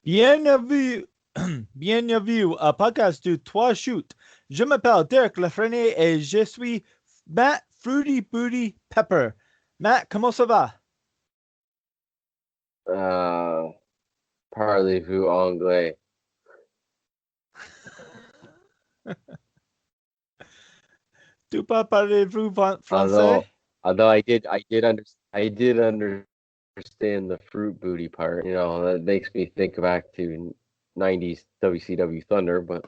Bienvenue, bienvenue à podcast du 3 shoot. Je m'appelle Derek Lefrenier et je suis Matt Fruity Booty Pepper. Matt, comment ça va? Uh, Parlez-vous anglais? Tu pas parlez-vous français? Although, although I did understand the fruit booty part. That makes me think back to '90s WCW Thunder. But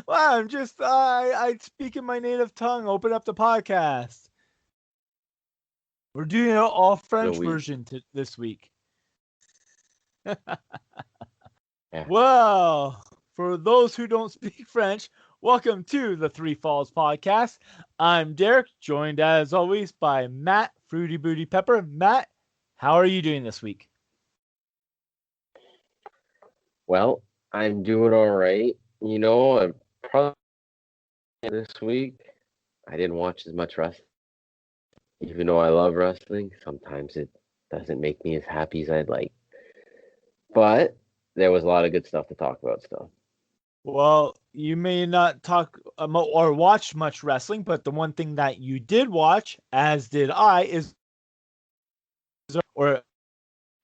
Well, I speak in my native tongue. Open up the podcast. We're doing an all the French week, version this week. yeah. Well, for those who don't speak French, welcome to the Three Falls podcast. I'm Derek, joined as always by Matt Fruity Booty Pepper. Matt, how are you doing this week? Well, I'm doing all right. I'm probably this week. I didn't watch as much wrestling, even though I love wrestling. Sometimes it doesn't make me as happy as I'd like. But there was a lot of good stuff to talk about still. Well, you may not talk or watch much wrestling, but the one thing that you did watch, as did I, is or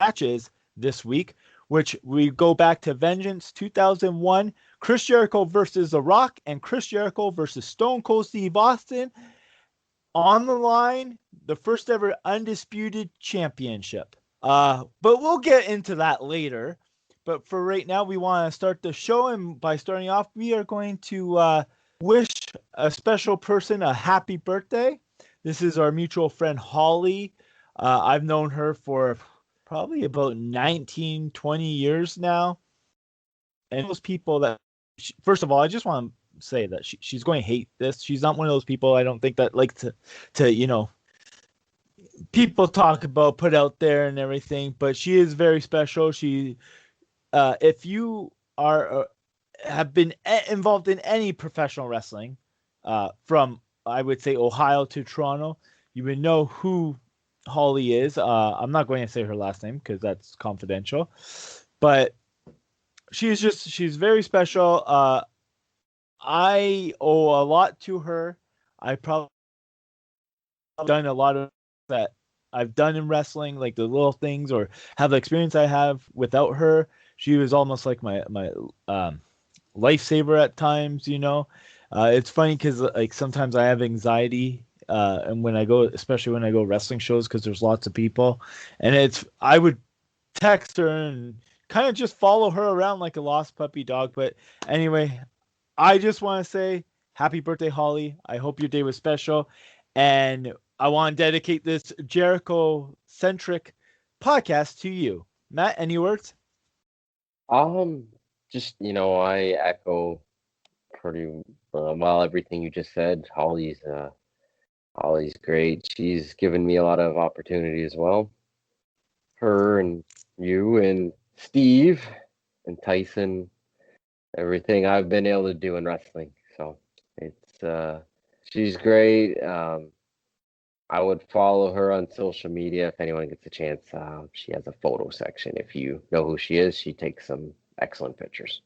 matches this week, which we go back to Vengeance 2001, Chris Jericho versus The Rock, and Chris Jericho versus Stone Cold Steve Austin. On the line, the first ever undisputed championship. But we'll get into that later. But for right now, we want to start the show, and by starting off, we are going to wish a special person a happy birthday. This is our mutual friend Holly. I've known her for probably about 19, 20 years now. And those people that, first of all, I just want to say that she's going to hate this. She's not one of those people I don't think that like to people talk about, put out there and everything, but she is very special. She if you are have been involved in any professional wrestling from I would say Ohio to Toronto, you would know who Holly is. I'm not going to say her last name because that's confidential, but she's very special. I owe a lot to her. I probably done a lot of that I've done in wrestling, like the little things or have the experience I have without her. She was almost like my lifesaver at times. It's funny because like sometimes I have anxiety, and when I go, especially when I go wrestling shows, because there's lots of people, and I would text her and kind of just follow her around like a lost puppy dog. But anyway, I just want to say happy birthday, Holly. I hope your day was special. And I want to dedicate this Jericho centric podcast to you. Matt, any words? Um, just I echo pretty well everything you just said. Holly's great. She's given me a lot of opportunity as well. Her and you and Steve and Tyson, everything I've been able to do in wrestling. So it's she's great. I would follow her on social media if anyone gets a chance. She has a photo section. If you know who she is, she takes some excellent pictures.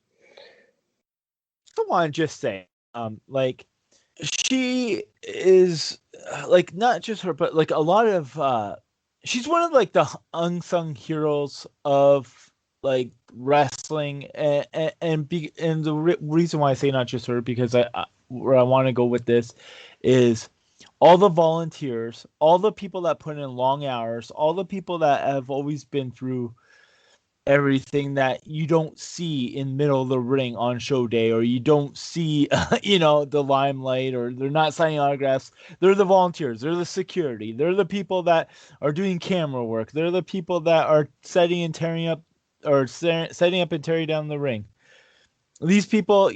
I want to just say, like, she is like not just her, but like a lot of she's one of like the unsung heroes of like wrestling, and the reason why I say not just her because where I want to go with this is all the volunteers, all the people that put in long hours, all the people that have always been through everything that you don't see in middle of the ring on show day, or you don't see the limelight, or they're not signing autographs. They're the volunteers, they're the security, they're the people that are doing camera work, they're the people that are setting and tearing up or setting up and tearing down the ring. These people,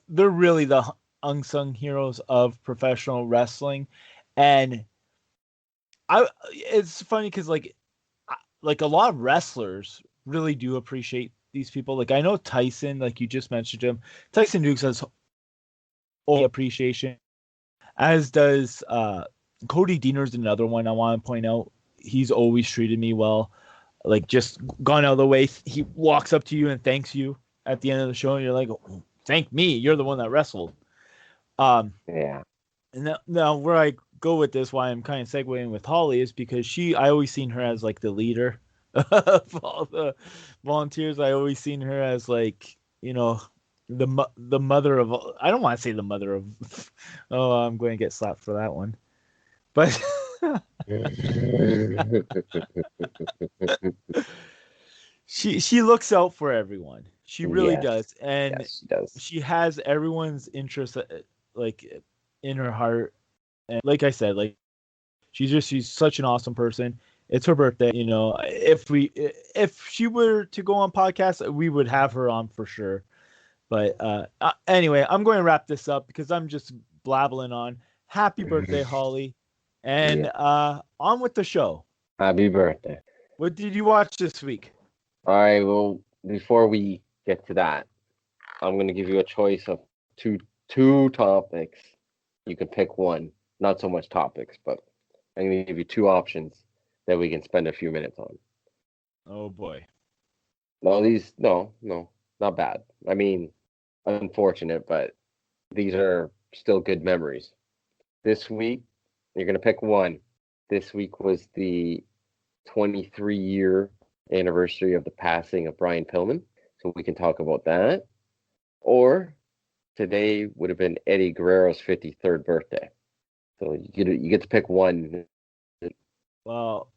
they're really the unsung heroes of professional wrestling. And it's funny because like a lot of wrestlers really do appreciate these people. Like I know Tyson, like you just mentioned him. Tyson Dukes has all appreciation, as does Cody Deaner's another one I want to point out. He's always treated me well. like just gone out of the way. He walks up to you and thanks you at the end of the show, and you're like, oh, thank me, you're the one that wrestled. Yeah. And now where I go with this, why I'm kind of segueing with Holly, is because I always seen her as like the leader of all the volunteers. I always seen her as like, the mother of. I don't want to say the mother of. Oh, I'm going to get slapped for that one. But she looks out for everyone. She really Yes. does, and Yes, she does. she has everyone's interest like in her heart. And like I said, like she's such an awesome person. It's her birthday, if she were to go on podcast, we would have her on for sure. But anyway, I'm going to wrap this up because I'm just blabbling on. Happy birthday, Holly. And Yeah. On with the show. Happy birthday. What did you watch this week? All right. Well, before we get to that, I'm gonna give you a choice of two topics. You can pick one. Not so much topics, but I'm gonna give you two options that we can spend a few minutes on. Oh boy. No, not bad. I mean, unfortunate, but these are still good memories. This week, you're gonna pick one. This week was the 23-year anniversary of the passing of Brian Pillman, so we can talk about that. Or today would have been Eddie Guerrero's 53rd birthday. So you get to pick one. Well,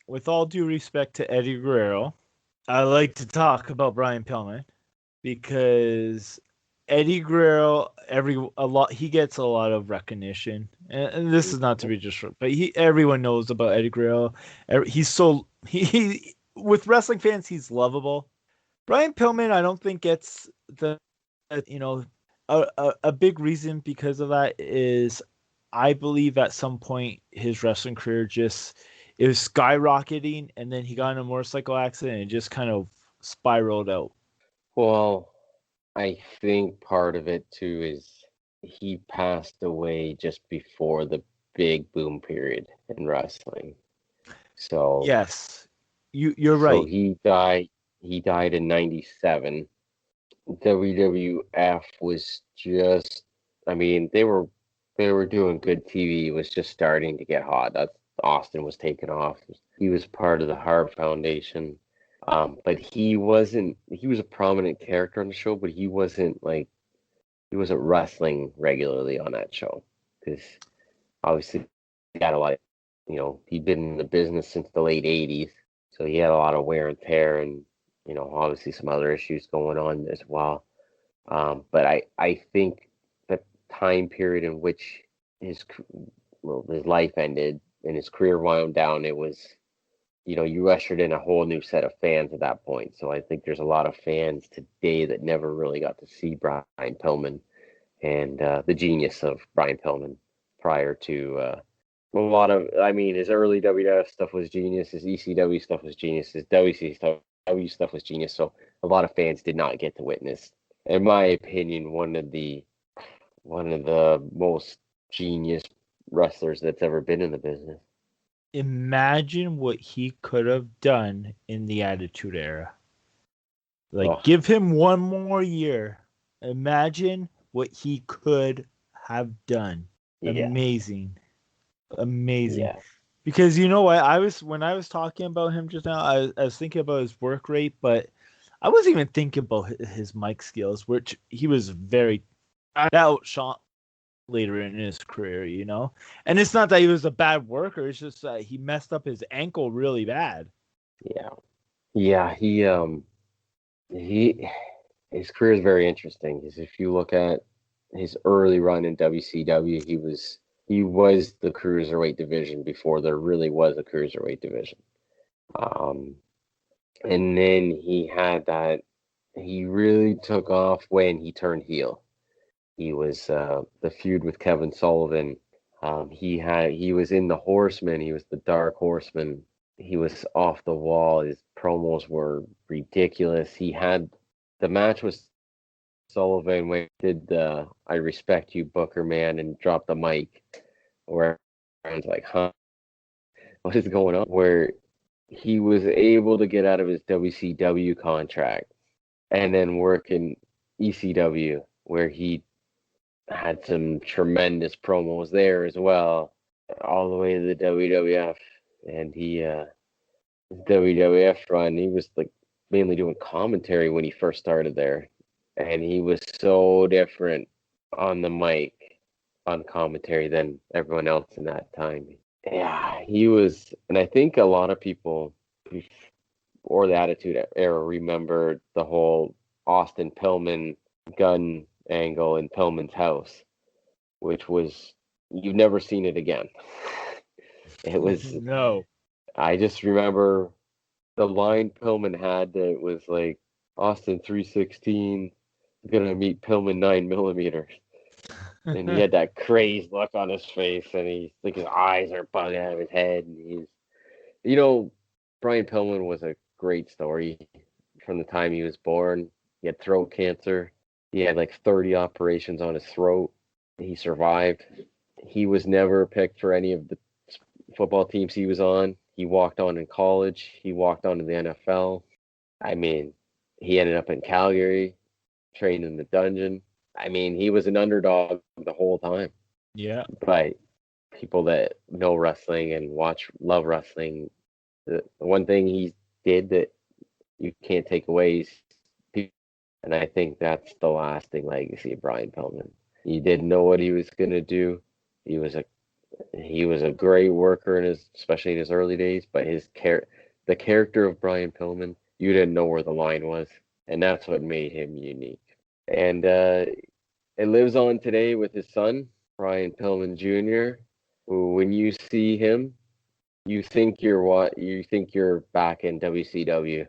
with all due respect to Eddie Guerrero, I like to talk about Brian Pillman because Eddie Guerrero he gets a lot of recognition, and this is not to be disrespectful, but everyone knows about Eddie Guerrero. He's so he with wrestling fans, he's lovable. Brian Pillman, I don't think gets the you know a big reason because of that is I believe at some point his wrestling career just it was skyrocketing, and then he got in a motorcycle accident and it just kind of spiraled out. Well, I think part of it too is he passed away just before the big boom period in wrestling. So Yes, you're so right. he died in 97. WWF was just, I mean, they were doing good TV. It was just starting to get hot. That's Austin was taking off. He was part of the Hart Foundation. But he wasn't, he was a prominent character on the show, but he wasn't wrestling regularly on that show because obviously he had a lot, he'd been in the business since the late 80s. So he had a lot of wear and tear and, obviously some other issues going on as well. But I think the time period in which his his life ended and his career wound down, it was, you ushered in a whole new set of fans at that point. So I think there's a lot of fans today that never really got to see Brian Pillman and the genius of Brian Pillman prior to a lot of, I mean, his early WWF stuff was genius, his ECW stuff was genius, his WCW stuff was genius. So a lot of fans did not get to witness, in my opinion, one of the most genius wrestlers that's ever been in the business. Imagine what he could have done in the Attitude Era. Like, Oh, give him one more year. Imagine what he could have done. yeah, Amazing. Amazing. yeah, Because you know what? When I was talking about him just now, I was thinking about his work rate, but I wasn't even thinking about his mic skills, which he was very outshone later in his career. And it's not that he was a bad worker; it's just that he messed up his ankle really bad. yeah, yeah. He his career is very interesting because if you look at his early run in WCW, he was the cruiserweight division before there really was a cruiserweight division. Um, and then he really took off when he turned heel. He was the feud with Kevin Sullivan. He was in the Horseman. He was the Dark Horseman. He was off the wall. His promos were ridiculous. He had the match with Sullivan when he did the "I respect you, Booker man" and dropped the mic, where everyone's like, "Huh, what is going on?" Where he was able to get out of his WCW contract and then work in ECW, where he had some tremendous promos there as well, all the way to the WWF. And his WWF run, he was like mainly doing commentary when he first started there, and he was so different on the mic, on commentary than everyone else in that time. Yeah, he was, and I think a lot of people before the Attitude Era remembered the whole Austin Pillman gun angle in Pillman's house, which was, you've never seen it again. It was, No. I just remember the line Pillman had that was like, Austin 316 gonna meet Pillman 9 millimeters. And he had that crazed look on his face, and he's like, his eyes are bugging out of his head, and he's, you know, Brian Pillman was a great story from the time he was born. He had throat cancer. He had like 30 operations on his throat. He survived. He was never picked for any of the football teams he was on. He walked on in college. He walked on to the NFL. I mean, he ended up in Calgary, trained in the dungeon. I mean, he was an underdog the whole time. Yeah. But people that know wrestling and love wrestling, the one thing he did that you can't take away is, and I think that's the lasting legacy of Brian Pillman. He didn't know what he was gonna do. He was a great worker especially in his early days, but the character of Brian Pillman, you didn't know where the line was, and that's what made him unique. And it lives on today with his son, Brian Pillman Jr., who, when you see him, you think you're back in WCW.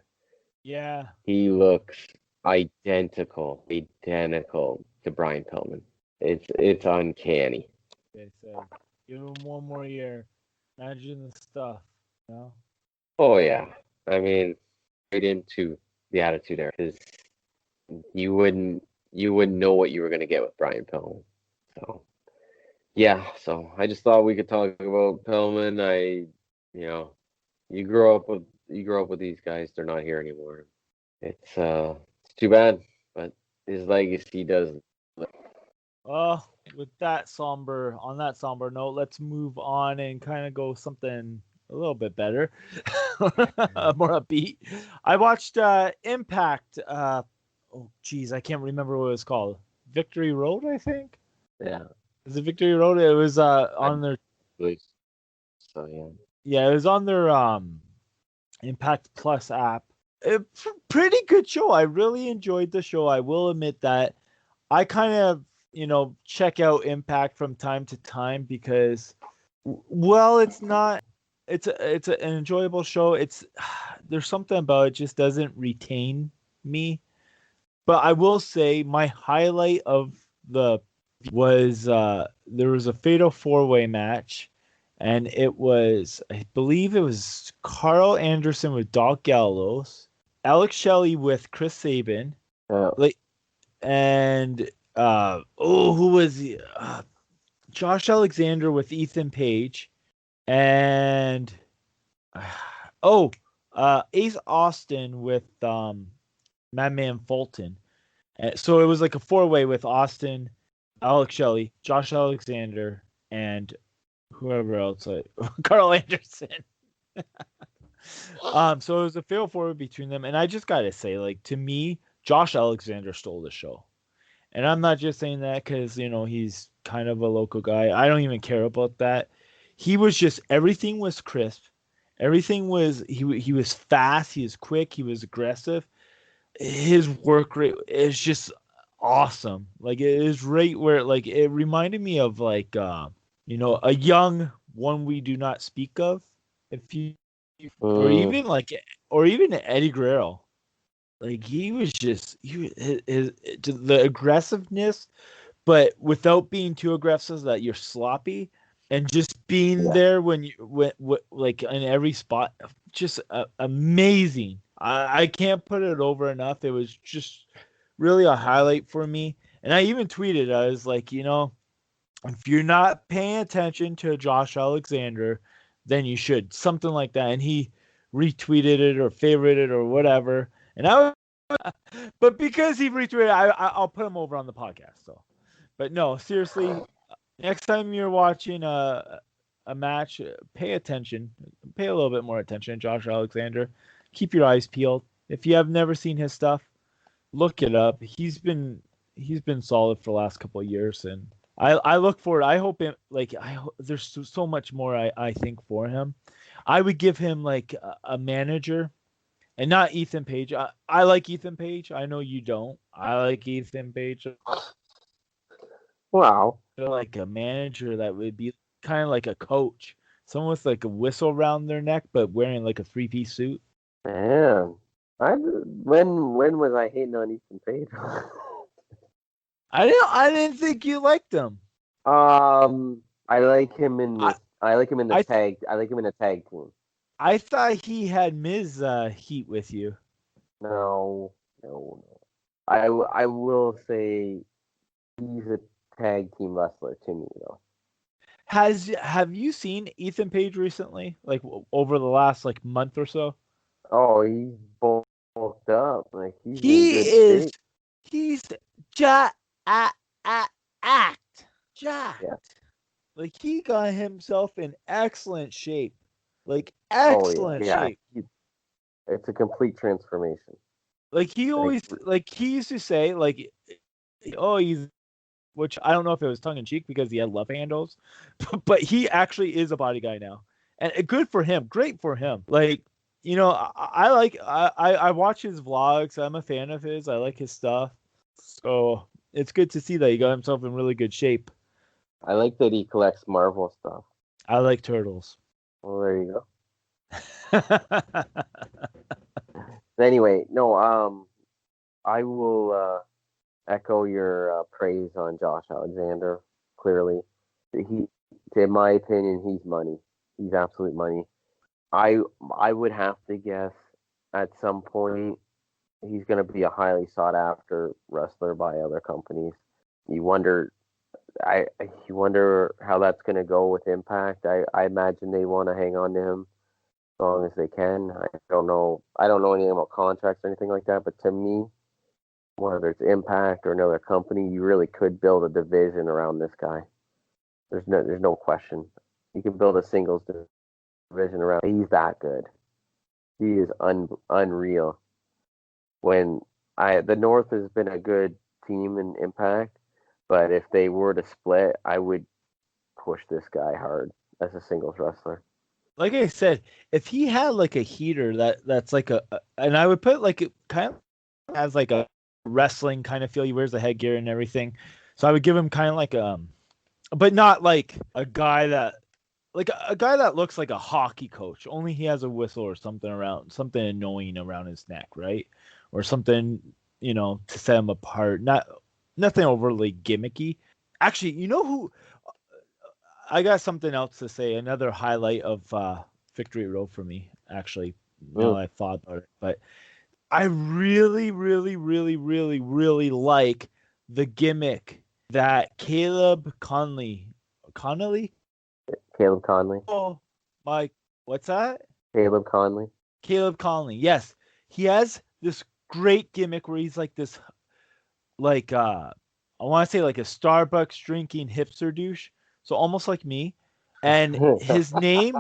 Yeah. He looks identical to Brian Pillman. It's uncanny. They said, give him one more year. Imagine the stuff. You know? Oh yeah, I mean, right into the Attitude Era, because you wouldn't know what you were gonna get with Brian Pillman. So yeah, so I just thought we could talk about Pillman. You know, you grow up with these guys. They're not here anymore. It's too bad, but his legacy does. Well, with that on that somber note, let's move on and kind of go something a little bit better, more upbeat. I watched Impact. Oh, geez, I can't remember what it was called. Victory Road, I think. Yeah, Is it Victory Road? It was I on their believe so. Yeah. yeah, it was on their Impact Plus app. Pretty good show. I really enjoyed the show. I will admit that. I kind of, check out Impact from time to time because, well, it's not. It's an enjoyable show. It's there's something about it just doesn't retain me. But I will say my highlight of the was there was a fatal four-way match, and it was, I believe it was Carl Anderson with Doc Gallows, Alex Shelley with Chris Sabin, Oh, like, and who was he? Josh Alexander with Ethan Page, and Ace Austin with Madman Fulton. So it was like a four-way with Austin, Alex Shelley, Josh Alexander, and whoever else, Carl Anderson. So it was a fail forward between them, and I just gotta say, like, to me, Josh Alexander stole the show, and I'm not just saying that because he's kind of a local guy. I don't even care about that. He was just, everything was crisp, everything was, he was fast, he was quick, he was aggressive. His work rate is just awesome. Like, it is right where, like, it reminded me of, like, a young one we do not speak of, if you, or mm, even Eddie Guerrero. Like, he was just, the aggressiveness, but without being too aggressive that you're sloppy, and just being yeah. there when like in every spot, just amazing. I can't put it over enough. It was just really a highlight for me. And I even tweeted, I was like, if you're not paying attention to Josh Alexander, then you should, something like that. And he retweeted it or favorited it or whatever. And but because he retweeted, I'll put him over on the podcast. So, but no, seriously, next time you're watching a match, pay attention, pay a little bit more attention to Josh Alexander. Keep your eyes peeled. If you have never seen his stuff, look it up. He's been solid for the last couple of years, and I look forward. I hope there's so much more I think for him. I would give him like a manager, and not Ethan Page. I like Ethan Page. I know you don't. I like Ethan Page. Wow. Like a manager that would be kind of like a coach, someone with like a whistle around their neck, but wearing like a 3-piece suit. Man, when was I hating on Ethan Page? I didn't think you liked him. I like him in the tag team. I thought he had Miz heat with you. No. I will say he's a tag team wrestler to me though. Have you seen Ethan Page recently? Like over the last like month or so? Oh, he's bulked up. Like he's jacked. Yeah. Like he got himself in excellent shape. Like excellent shape. It's a complete transformation. Like he always he used to say like, oh, he's, which I don't know if it was tongue in cheek because he had love handles, but he actually is a body guy now, and good for him. Great for him. Like, you know, I watch his vlogs. I'm a fan of his. I like his stuff. So it's good to see that he got himself in really good shape. I like that he collects Marvel stuff. I like turtles. Well, there you go. Anyway, no, I will echo your praise on Josh Alexander. Clearly, in my opinion, he's money. He's absolute money. I would have to guess at some point he's going to be a highly sought after wrestler by other companies. You wonder how that's going to go with Impact. I imagine they want to hang on to him as long as they can. I don't know anything about contracts or anything like that, but to me, whether it's Impact or another company, you really could build a division around this guy. There's no question. You can build a singles division around. He's that good. He is unreal. The North has been a good team in Impact, but if they were to split, I would push this guy hard as a singles wrestler. Like I said, if he had like a heater that's like and I would put like it kind of has like a wrestling kind of feel. He wears the headgear and everything, so I would give him kind of like but not like a guy that looks like a hockey coach. Only he has a whistle or something annoying around his neck, right? Or something, you know, to set him apart. Nothing overly gimmicky. Actually, you know who? I got something else to say. Another highlight of Victory Road for me, actually. Now I thought about it, but I really, really, really, really, really like the gimmick that Caleb Conley. Oh, my, what's that? Caleb Conley. Yes, he has this great gimmick where he's like this, like I want to say like a Starbucks drinking hipster douche. So almost like me, and his name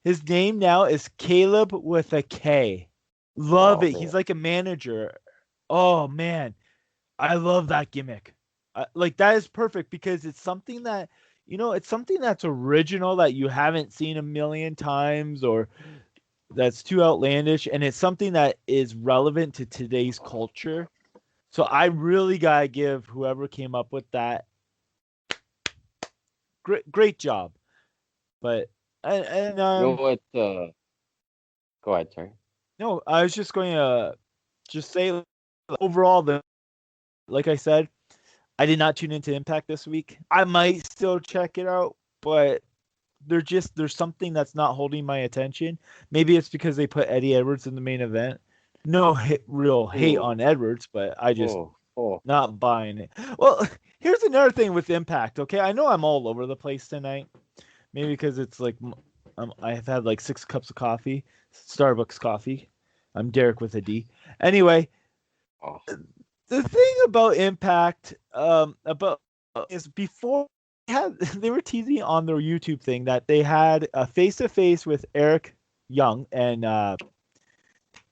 now is Caleb with a K. Love it. Man. He's like a manager. Oh man, I love that gimmick. Like that is perfect because it's something that, you know, it's something that's original that you haven't seen a million times or that's too outlandish, and it's something that is relevant to today's culture. So I really gotta give whoever came up with that great job. But and you know what? Go ahead, sorry. No, I was just going to just say overall, like I said, I did not tune into Impact this week. I might still check it out, but there's something that's not holding my attention. Maybe it's because they put Eddie Edwards in the main event. No real hate on Edwards, but I just not buying it. Well, here's another thing with Impact, okay? I know I'm all over the place tonight. Maybe because it's like I have had like 6 cups of coffee, Starbucks coffee. I'm Derek with a D. Anyway, Oh, the thing about Impact, about is before they were teasing on their YouTube thing that they had a face to face with Eric Young and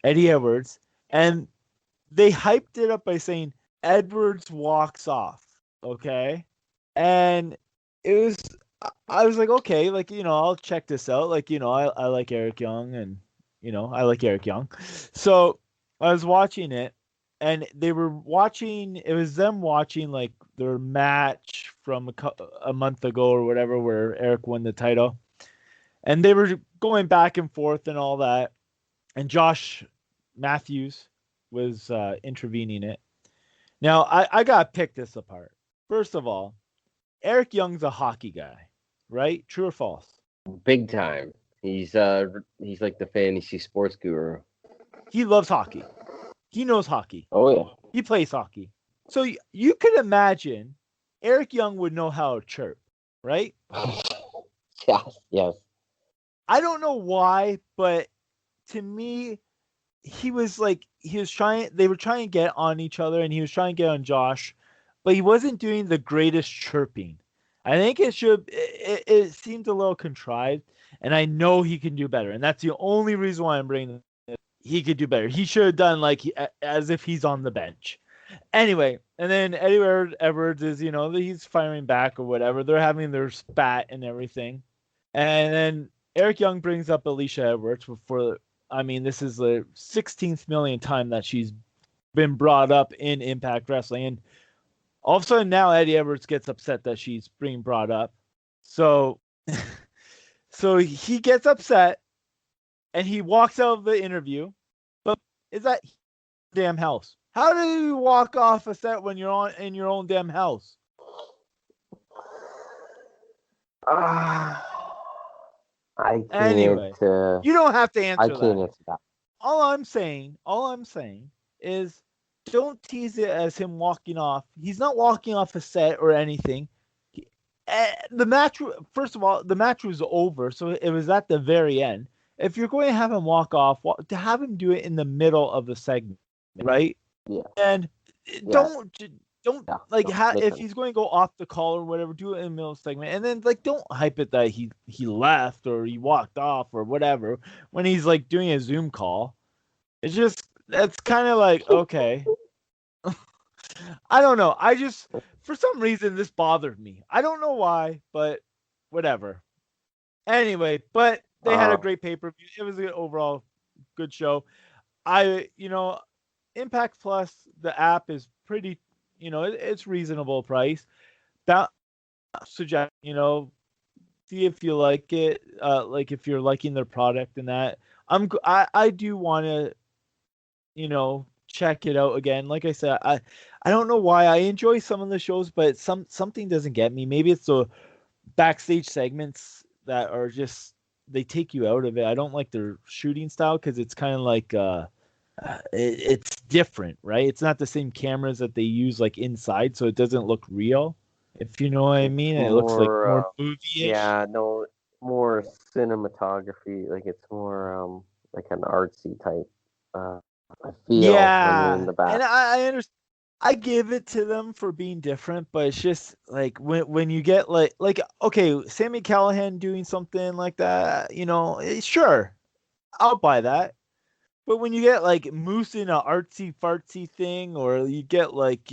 Eddie Edwards, and they hyped it up by saying Edwards walks off. Okay, and it was I was like, okay, like I'll check this out. Like I like Eric Young, and I like Eric Young, so I was watching it, and they were watching. It was them watching like their match from a month ago or whatever, where Eric won the title, and they were going back and forth and all that, and Josh Matthews was intervening it. Now I gotta pick this apart. First of all, Eric Young's a hockey guy, right? True or false? big time. He's like the fantasy sports guru. He loves hockey. He knows hockey. Oh He plays hockey. So you could imagine Eric Young would know how to chirp, right? yeah. Yes, yes. I don't know why, but to me, he was trying. They were trying to get on each other, and he was trying to get on Josh, but he wasn't doing the greatest chirping. I think it seemed a little contrived, and I know he can do better, and that's the only reason why I'm bringing it. He could do better. He should have done as if he's on the bench. Anyway, and then Eddie Edwards is he's firing back or whatever. They're having their spat and everything, and then Eric Young brings up Alicia Edwards before. I mean, this is the 16th million time that she's been brought up in Impact Wrestling, and all of a sudden now Eddie Edwards gets upset that she's being brought up. So, so he gets upset and he walks out of the interview. But is that damn house? How do you walk off a set when you're in your own damn house? I can't. Anyway, you don't have to answer I can't that. answer that. All I'm saying is don't tease it as him walking off. He's not walking off a set or anything. The match, first of all, the match was over, so it was at the very end. If you're going to have him walk off, to have him do it in the middle of the segment, right? Yeah. And don't Yeah, like no, makes if sense. he's going to go off the call or whatever, do it in the middle of the segment, and then like don't hype it that he left or he walked off or whatever when he's like doing a Zoom call. It's just that's kind of like okay. I don't know. I just for some reason this bothered me. I don't know why, but whatever. Anyway, but they had a great pay-per-view. It was an overall good show. Impact Plus, the app is pretty, it's reasonable price. That suggest, see if you like it, like if you're liking their product and that. I do want to, check it out again. Like I said, I don't know why I enjoy some of the shows, but something doesn't get me. Maybe it's the backstage segments that are just they take you out of it. I don't like their shooting style because it's kind of like it's different, right? It's not the same cameras that they use like inside, so it doesn't look real. If you know what I mean, it looks like more movie-ish. Yeah, no, more cinematography. Like it's more like an artsy type feel when you're in the back. And I understand. I give it to them for being different, but it's just like when you get like okay, Sammy Callahan doing something like that, sure, I'll buy that. But when you get like Moose in a artsy fartsy thing, or you get like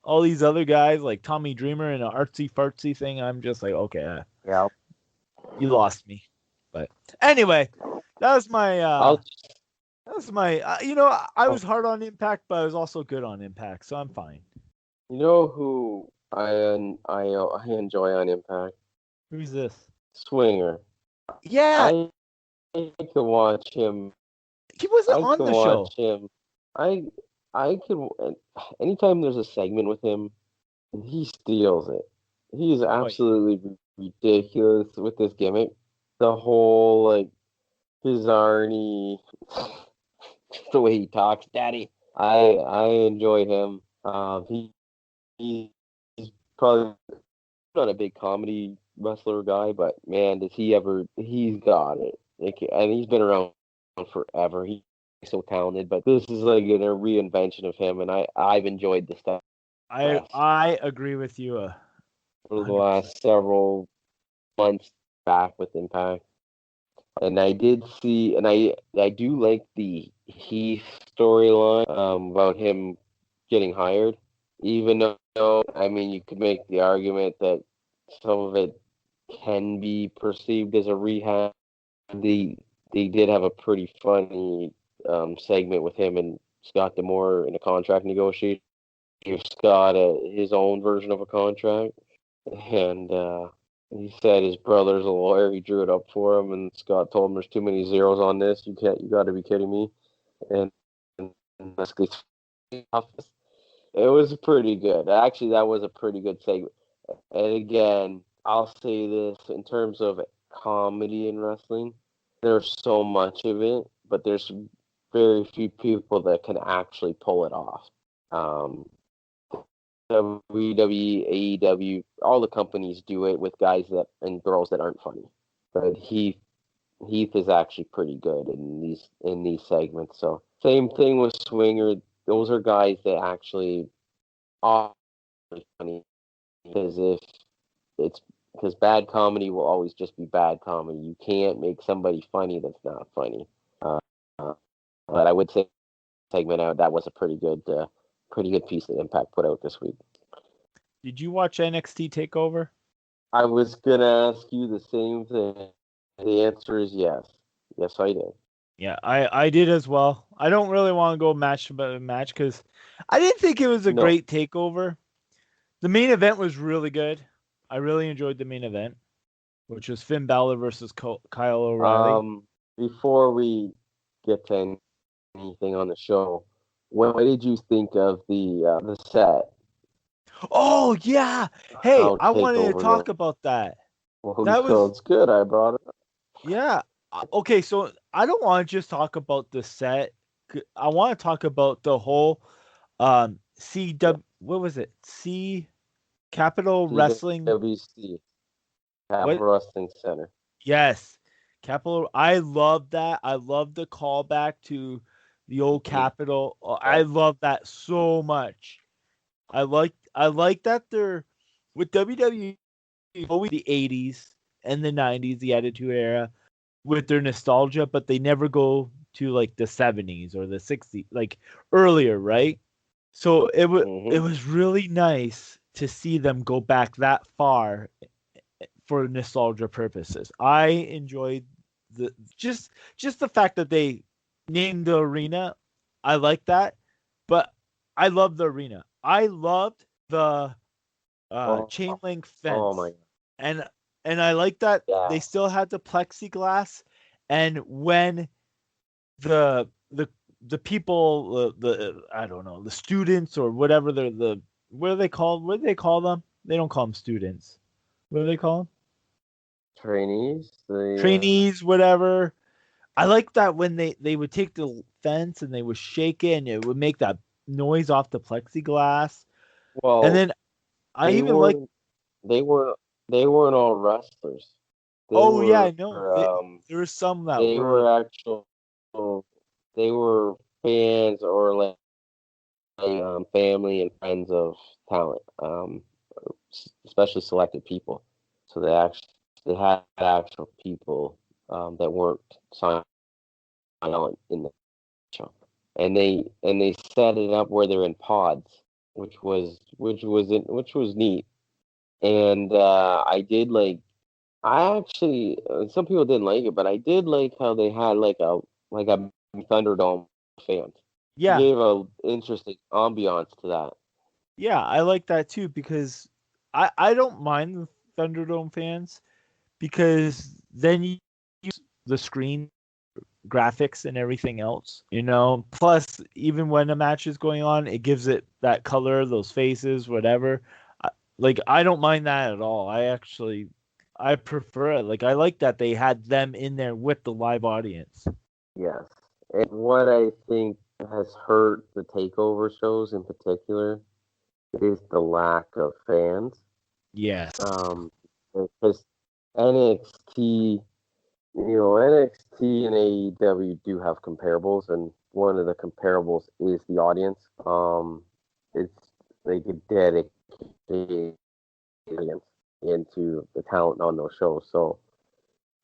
all these other guys like Tommy Dreamer in an artsy fartsy thing, I'm just like okay, Yeah. you lost me. But anyway, that was my I was hard on Impact, but I was also good on Impact, so I'm fine. You know who I enjoy on Impact? Who's this? Swinger. Yeah, I could watch him. he wasn't I on could the show. watch him. I could anytime there's a segment with him, he steals it. He is absolutely ridiculous with this gimmick. The whole like bizarrey, the way he talks, Daddy. I enjoy him. He's probably not a big comedy wrestler guy, but man, does he ever? He's got it. And he's been around forever. He's so talented, but this is like a reinvention of him, and I've enjoyed the stuff I agree with you for the 100%. last several months back with Impact. And I did see, and I do like the Heath storyline about him getting hired, even though I mean you could make the argument that some of it can be perceived as a rehab. They they did have a pretty funny segment with him and Scott Demore in a contract negotiation. Gave Scott his own version of a contract, and he said his brother's a lawyer. He drew it up for him, and Scott told him there's too many zeros on this. You can't. You got to be kidding me. And basically, it was pretty good. Actually, that was a pretty good segment. And again, I'll say this in terms of comedy in wrestling, there's so much of it, but there's very few people that can actually pull it off. Um, WWE, AEW, all the companies do it with guys that and girls that aren't funny. But Heath is actually pretty good in these segments. So same thing with Swinger. Those are guys that actually are funny because if it's because bad comedy will always just be bad comedy. You can't make somebody funny that's not funny. Uh, but I would say segment out that was a pretty good piece that Impact put out this week. Did you watch NXT Takeover? I was gonna ask you the same thing. The answer is yes. Yes, I did. Yeah, I did as well. I don't really want to go match by match because I didn't think it was a No. great takeover. The main event was really good. I really enjoyed the main event, which was Finn Balor versus Kyle O'Reilly. Before we get to anything on the show, what did you think of the set? Oh yeah. Hey, How I wanted to Takeover talk looked? about that. Well, That so was it's good. I brought it up. yeah. Okay, so I don't want to just talk about the set. I want to talk about the whole Yeah. CW what was it? C Capital Wrestling CWC, what Capital Wrestling Center. Yes. Capital I love that. I love the callback to the old Capital. I Yeah. love that so much. I like that they're with WWE always the 80s and the 90s, the Attitude Era with their nostalgia, but they never go to like the 70s or the 60s, like earlier, right? So it Mm-hmm. was really nice to see them go back that far for nostalgia purposes. I enjoyed the just the fact that they named the arena. I like that, but I love the arena. I loved the Oh, chain link oh my fence, and I like that God. they still had the plexiglass. And when the the the people, the I don't know, the students or whatever, the what are they called? What do they call them? They don't call them students. What do they call them? Trainees. The Trainees, whatever. I like that when they would take the fence and they would shake it and it would make that noise off the plexiglass. And well, then I they even like, were they were they weren't all wrestlers. They oh yeah, I were know. There were some that they were, were actual they were fans or like family and friends of talent, especially selected people. So they had actual people that weren't signed on in the show, and they set it up where they're in pods, which was neat. And I did like I actually some people didn't like it, but I did like how they had like a Thunderdome fans. It yeah, gave a interesting ambiance to that. yeah, I like that too because I don't mind the Thunderdome fans because then you use the screen graphics and everything else, you know. Plus, even when a match is going on, it gives it that color, those faces, whatever. Like I don't mind that at all. I prefer it. Like I like that they had them in there with the live audience. Yes. And what I think has hurt the takeover shows in particular is the lack of fans. Yes. because NXT, NXT and AEW do have comparables, and one of the comparables is the audience. It's like a dedicated audience into the talent on those shows, so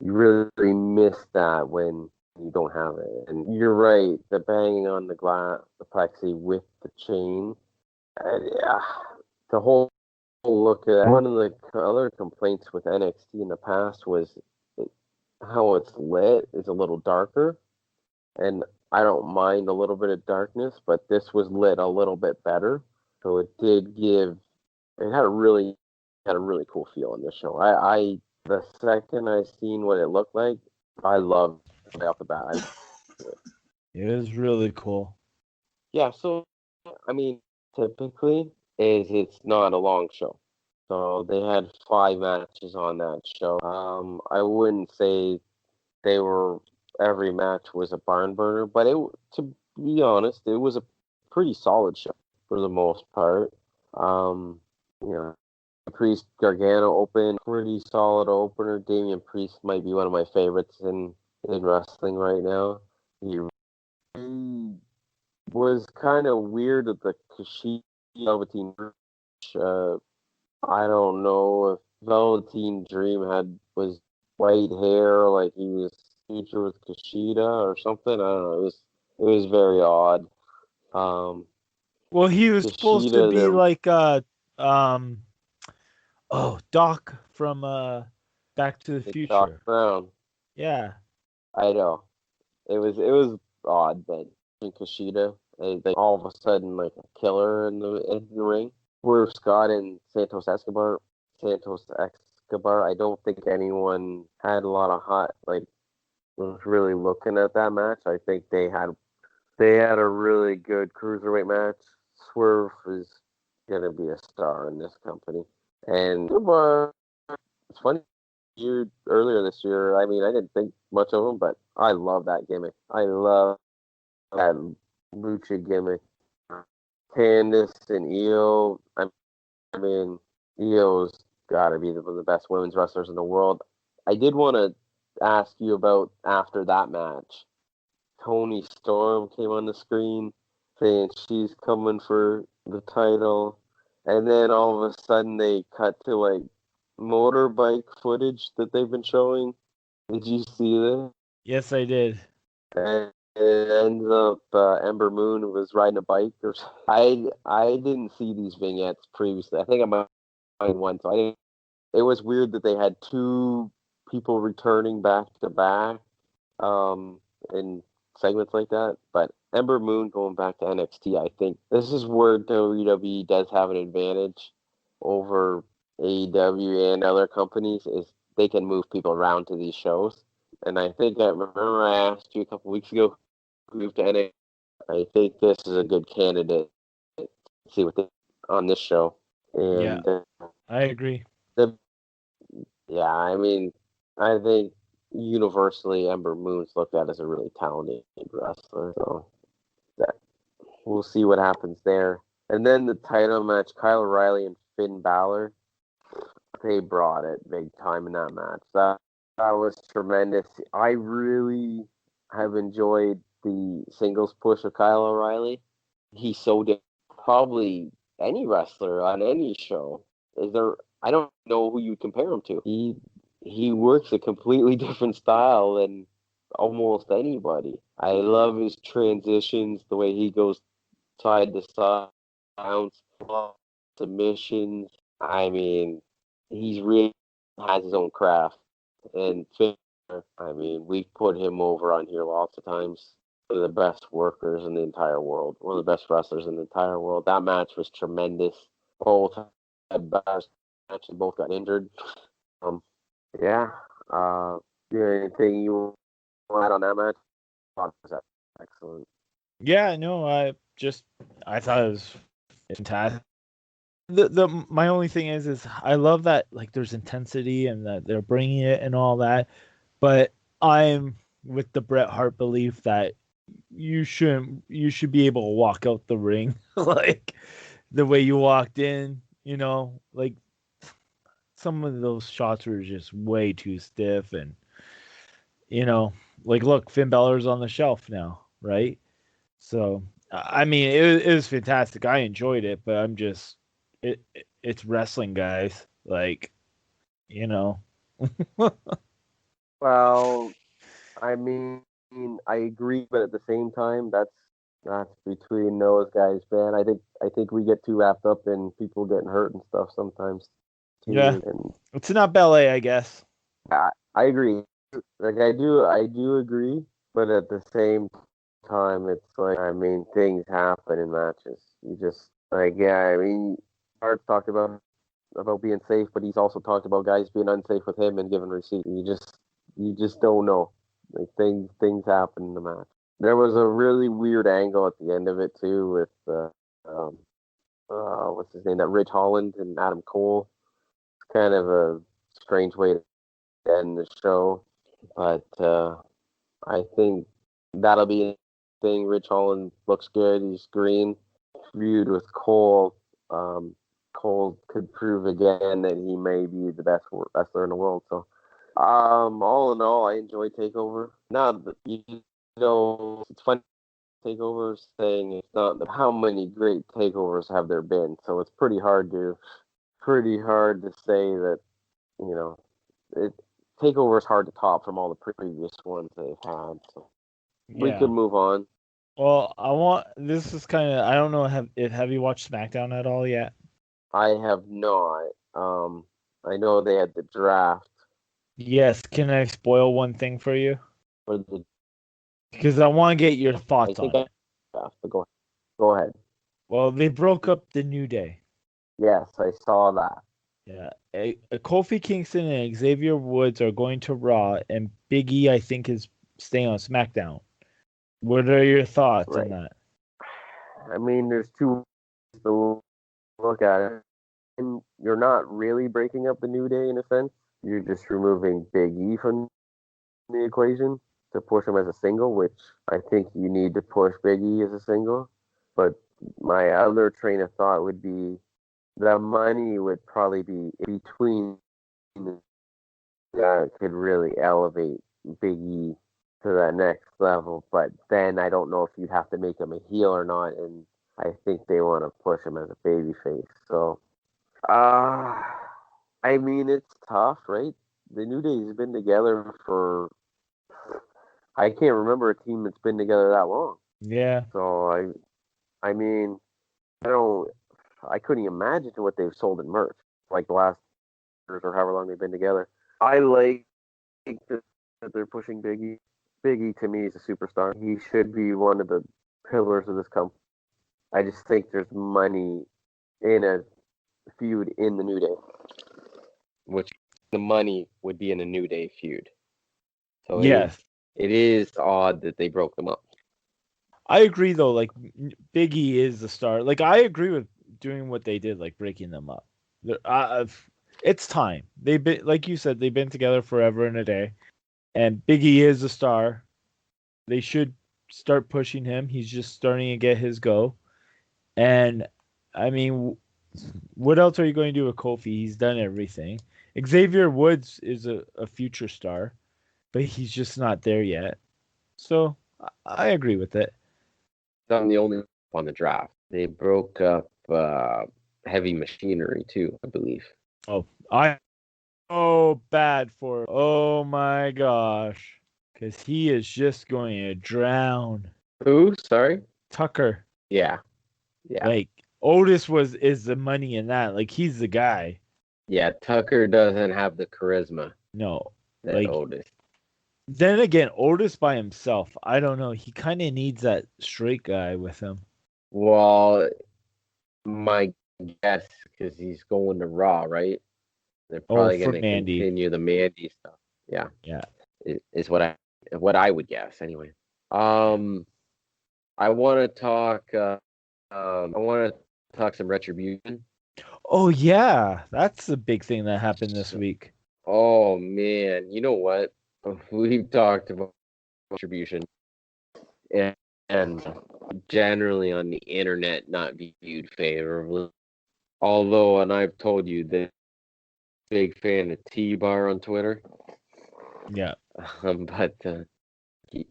you really miss that when you don't have it. And you're right, the banging on the glass, the plexi with the chain, yeah, the whole look at one of the other complaints with NXT in the past was how it's lit is a little darker, and I don't mind a little bit of darkness, but this was lit a little bit better, so it had a really cool feel in this show. I the second I seen what it looked like, I loved it right off the bat. It was really cool. Yeah, so I mean, typically is it's not a long show. So they had 5 matches on that show. I wouldn't say they were every match was a barn burner, but to be honest, it was a pretty solid show for the most part. Um, you know, Priest Gargano open, pretty solid opener. Damian Priest might be one of my favorites in wrestling right now. He was kind of weird at the Kushida Velveteen. Uh, I don't know if Velveteen Dream was white hair, like he was featured with Kushida or something. I don't know. It was very odd. Um, Well, he was supposed to Kushida, be the like um Doc from Back to the Doc Future. Brown. Yeah. I know it was odd, but in Kushida, they all of a sudden like a killer in the ring. Where Scott and Santos Escobar. I don't think anyone had a lot of hot like was really looking at that match. I think they had a really good cruiserweight match. Swerve is gonna be a star in this company, and it's funny. Earlier this year, I mean, I didn't think much of him, but I love that gimmick. I love that lucha gimmick. Candice and Io. I mean, Io's got to be one of the best women's wrestlers in the world. I did want to ask you about after that match. Tony Storm came on the screen saying she's coming for the title, and then all of a sudden they cut to like motorbike footage that they've been showing. Did you see this? Yes, I did. And it ends up Ember Moon was riding a bike. I didn't see these vignettes previously. I think I might find one. So I didn't. It was weird that they had two people returning back to back in segments like that. But Ember Moon going back to NXT, I think this is where WWE does have an advantage over AEW and other companies is they can move people around to these shows. And I think I remember I asked you a couple weeks ago who moved to NXT. I think this is a good candidate to see what they on this show. Yeah, And I agree. the yeah, I mean, I think universally Ember Moon's looked at as a really talented wrestler. So that we'll see what happens there. And then the title match, Kyle O'Reilly and Finn Balor, they brought it big time in that match. That was tremendous. I really have enjoyed the singles push of Kyle O'Reilly. He's so different. Probably any wrestler on any show. Is there? I don't know who you compare him to. He works a completely different style than almost anybody. I love his transitions, the way he goes side to side, bounce, submissions. I mean, he's really has his own craft. And I mean, we've put him over on here lots of times. One of the best workers in the entire world. One of the best wrestlers in the entire world. That match was tremendous. Both had best matches. Both got injured. Um, yeah. Anything you want to add on that match? Oh, was excellent. Yeah, no, I thought it was fantastic. The my only thing is I love that like there's intensity and that they're bringing it and all that, but I'm with the Bret Hart belief that you should be able to walk out the ring like the way you walked in, like some of those shots were just way too stiff, and you know, like look, Finn Balor's on the shelf now, right? So I mean, it was fantastic. I enjoyed it, but it's wrestling, guys. Like, you know, Well, I mean, I agree, but at the same time, that's between those guys, man. I think we get too wrapped up in people getting hurt and stuff sometimes yeah, too. And it's not ballet, I guess. I agree. Like I do agree, but at the same time, it's like I mean, things happen in matches. You just like yeah. I mean, Hart talked about being safe, but he's also talked about guys being unsafe with him and giving receipts. You just don't know. Like things happen in the match. There was a really weird angle at the end of it too with um, what's his name? That Rich Holland and Adam Cole. It's kind of a strange way to end the show, but I think that'll be a thing. Rich Holland looks good. He's green. Feud with Cole. Cole could prove again that he may be the best wrestler in the world. So, all in all, I enjoy Takeover. Now, it's funny. Takeover saying it's not how many great takeovers have there been. So it's pretty hard to say that you know it. Takeover is hard to top from all the previous ones they've had. So we Yeah. could move on. Well, this is kind of I don't know have you watched SmackDown at all yet? I have not. I know they had the draft Yes. Can I spoil one thing for you? for the. Because I want to get your I thoughts think on I it. draft. But go ahead. Well, they broke up the New Day. Yes, I saw that. Yeah, Kofi Kingston and Xavier Woods are going to Raw, and Big E, I think, is staying on SmackDown. What are your thoughts on Right. that? I mean, there's two ways to look at it. And you're not really breaking up the New Day in a sense. You're just removing Big E from the equation to push him as a single, which I think you need to push Big E as a single. But my other train of thought would be the money would probably be between that could really elevate Big E to that next level. But then I don't know if you'd have to make him a heel or not, and I think they want to push him as a baby face. So, uh, I mean, it's tough, right? The New Day's been together for I can't remember a team that's been together that long. Yeah, So I mean, I don't, I couldn't imagine what they've sold in merch like the last years or however long they've been together. I like that they're pushing Biggie. Biggie to me is a superstar. He should be one of the pillars of this company. I just think there's money in a feud in the New Day, which the money would be in a New Day feud. So yes, it is odd that they broke them up. I agree though. Like Big E is the star. Like I agree with doing what they did, like breaking them up. It's time. They've been, like you said, they've been together forever and a day, and Big E is the star. They should start pushing him. He's just starting to get his go. And I mean, what else are you going to do with Kofi? He's done everything. Xavier Woods is a future star, but he's just not there yet. So I agree with it. Not the only on the draft. They broke up Heavy Machinery too, I believe. Oh, I oh bad for oh my gosh, because he is just going to drown. Who? Sorry. Tucker, Yeah, yeah, like Otis is the money in that. Like he's the guy. yeah. Tucker doesn't have the charisma No, that like Otis. then again, Otis by himself, I don't know. He kind of needs that straight guy with him. Well, my guess because he's going to Raw, right? They're Oh, probably for going to Mandy. continue the Mandy stuff. Yeah, Yeah. is what I would guess anyway. Um, I want to talk. I want to talk some retribution. Oh yeah, that's the big thing that happened this week. Oh man, you know what? We've talked about retribution and generally on the internet not be viewed favorably. Although, and I've told you that big fan of T-Bar on Twitter. Yeah. But he,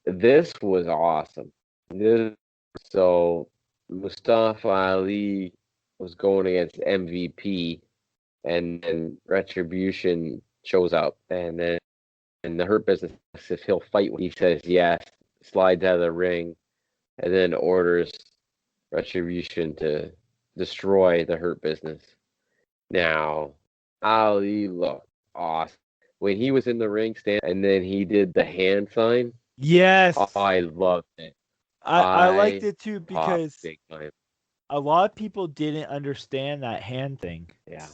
this was awesome. This so Mustafa Ali was going against MVP, and then Retribution shows up, and then the Hurt Business if he'll fight. He says yes, slides out of the ring, and then orders Retribution to destroy the Hurt Business. Now, Ali looked awesome when he was in the ring stand, and then he did the hand sign. Oh, Yes. I loved it. I liked I it too popped because big time. a lot of people didn't understand that hand thing. Yeah.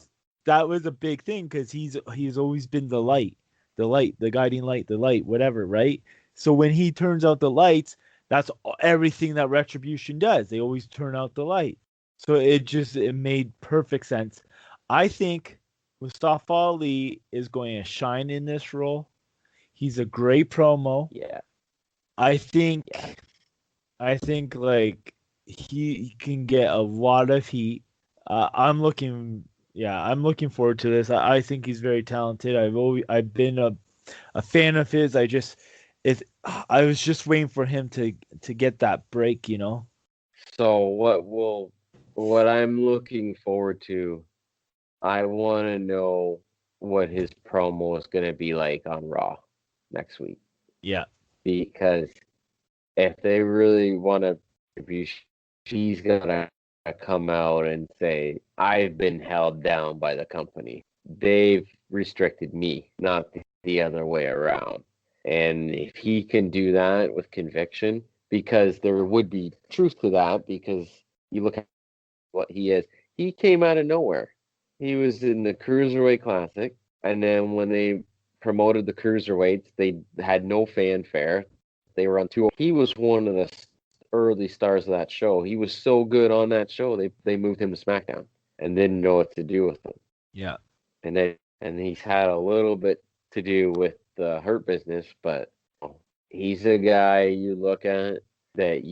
That was a big thing because he's always been the light, the guiding light, the light, whatever, right? So when he turns out the lights, that's everything that Retribution does. They always turn out the light. So it made perfect sense. I think Mustafa Ali is going to shine in this role. He's a great promo. Yeah. I think Yeah. I think like he can get a lot of heat. I'm looking forward to this. I think he's very talented. I've been a fan of his. It I was just waiting for him to get that break, you know. So what I'm looking forward to, I want to know what his promo is going to be like on Raw next week, Yeah, because if they really want to be, she's gonna come out and say, "I've been held down by the company. They've restricted me, not the other way around." And if he can do that with conviction, because there would be truth to that, because you look at what he is, he came out of nowhere. He was in the Cruiserweight Classic, and then when they promoted the Cruiserweights, they had no fanfare. They were on two. He was one of the early stars of that show. He was so good on that show, they moved him to SmackDown and didn't know what to do with him. yeah, And he's had a little bit to do with the Hurt Business, but he's a guy you look at that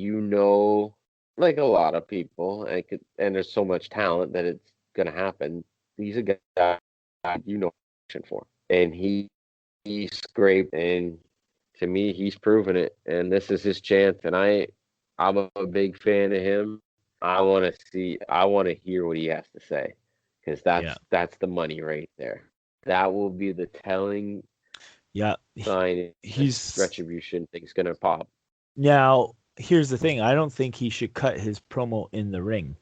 like a lot of people, and there's so much talent that it's gonna happen. He's a guy for, and he's great, and to me, he's proven it, and this is his chance. And I'm a big fan of him. I want to hear what he has to say, because yeah, that's the money right there. That will be the telling yeah. sign this He's retribution thing's gonna pop. now. Here's the thing. I don't think he should cut his promo in the ring.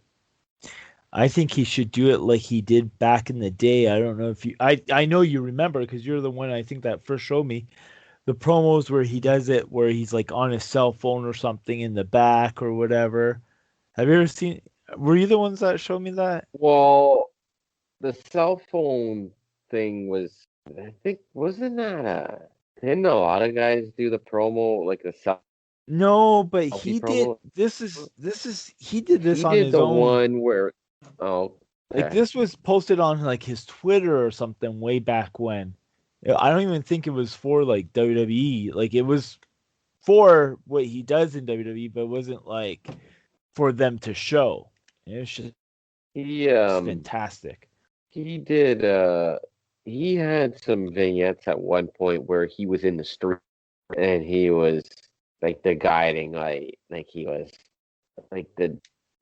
I think he should do it like he did back in the day. I don't know if you I know you remember because you're the one I think that first showed me the promos where he does it where he's like on his cell phone or something in the back or whatever. Have you ever seen were you the ones that showed me that? Well, the cell phone thing was, I think, wasn't that didn't a lot of guys do the promo, like the No, but selfie he did promo? this is he did this He on did his the own. one where, oh, Like okay. this was posted on like his Twitter or something way back when. I don't even think it was for like WWE. Like it was for what he does in WWE, but it wasn't like for them to show. It was just He fantastic. he did he had some vignettes at one point where he was in the street, and he was like the guiding light, like like the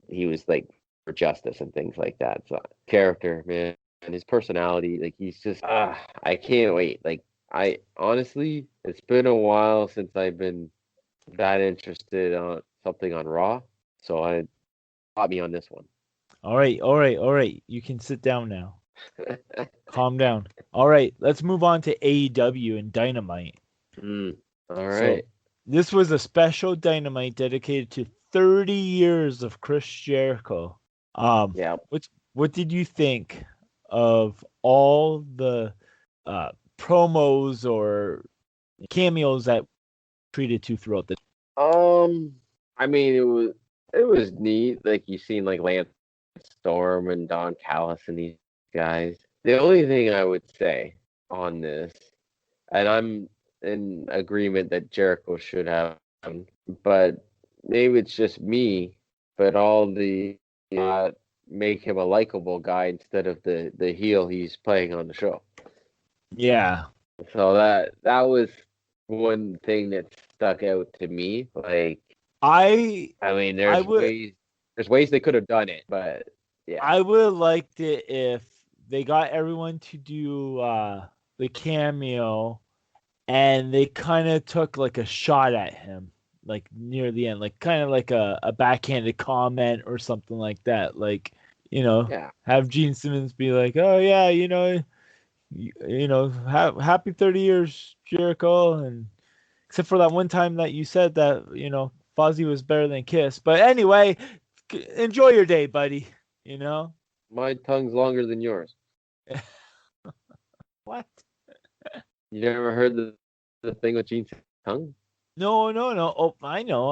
he was like for justice and things like that. So character, man, and his personality, like he's just I can't wait. Like I honestly, it's been a while since I've been that interested on something on Raw, so I got me on this one. All right, all right, all right. You can sit down now. Calm down. All right, let's move on to AEW and Dynamite. All So, right. this was a special Dynamite dedicated to 30 years of Chris Jericho. Um, Yeah. what did you think of all the promos or cameos that treated to throughout the Um, I mean, it was neat. Like you seen like Lance Storm and Don Callis and these guys. The only thing I would say on this, and I'm in agreement that Jericho should have, but maybe it's just me. But all the make him a likable guy instead of the heel he's playing on the show. Yeah. So that was one thing that stuck out to me. Like, I I mean, I would there's ways they could have done it, but yeah, I would have liked it if they got everyone to do the cameo and they kind of took like a shot at him like near the end, like kind of like a backhanded comment or something like that. Like, yeah. have Gene Simmons be like, "Oh yeah, happy 30 years, Jericho," and except for that one time that you said that, Fozzy was better than Kiss. But anyway, enjoy your day, buddy. You know? My tongue's longer than yours. What? You never heard the thing with Gene's tongue? No, no, no. Oh, I know.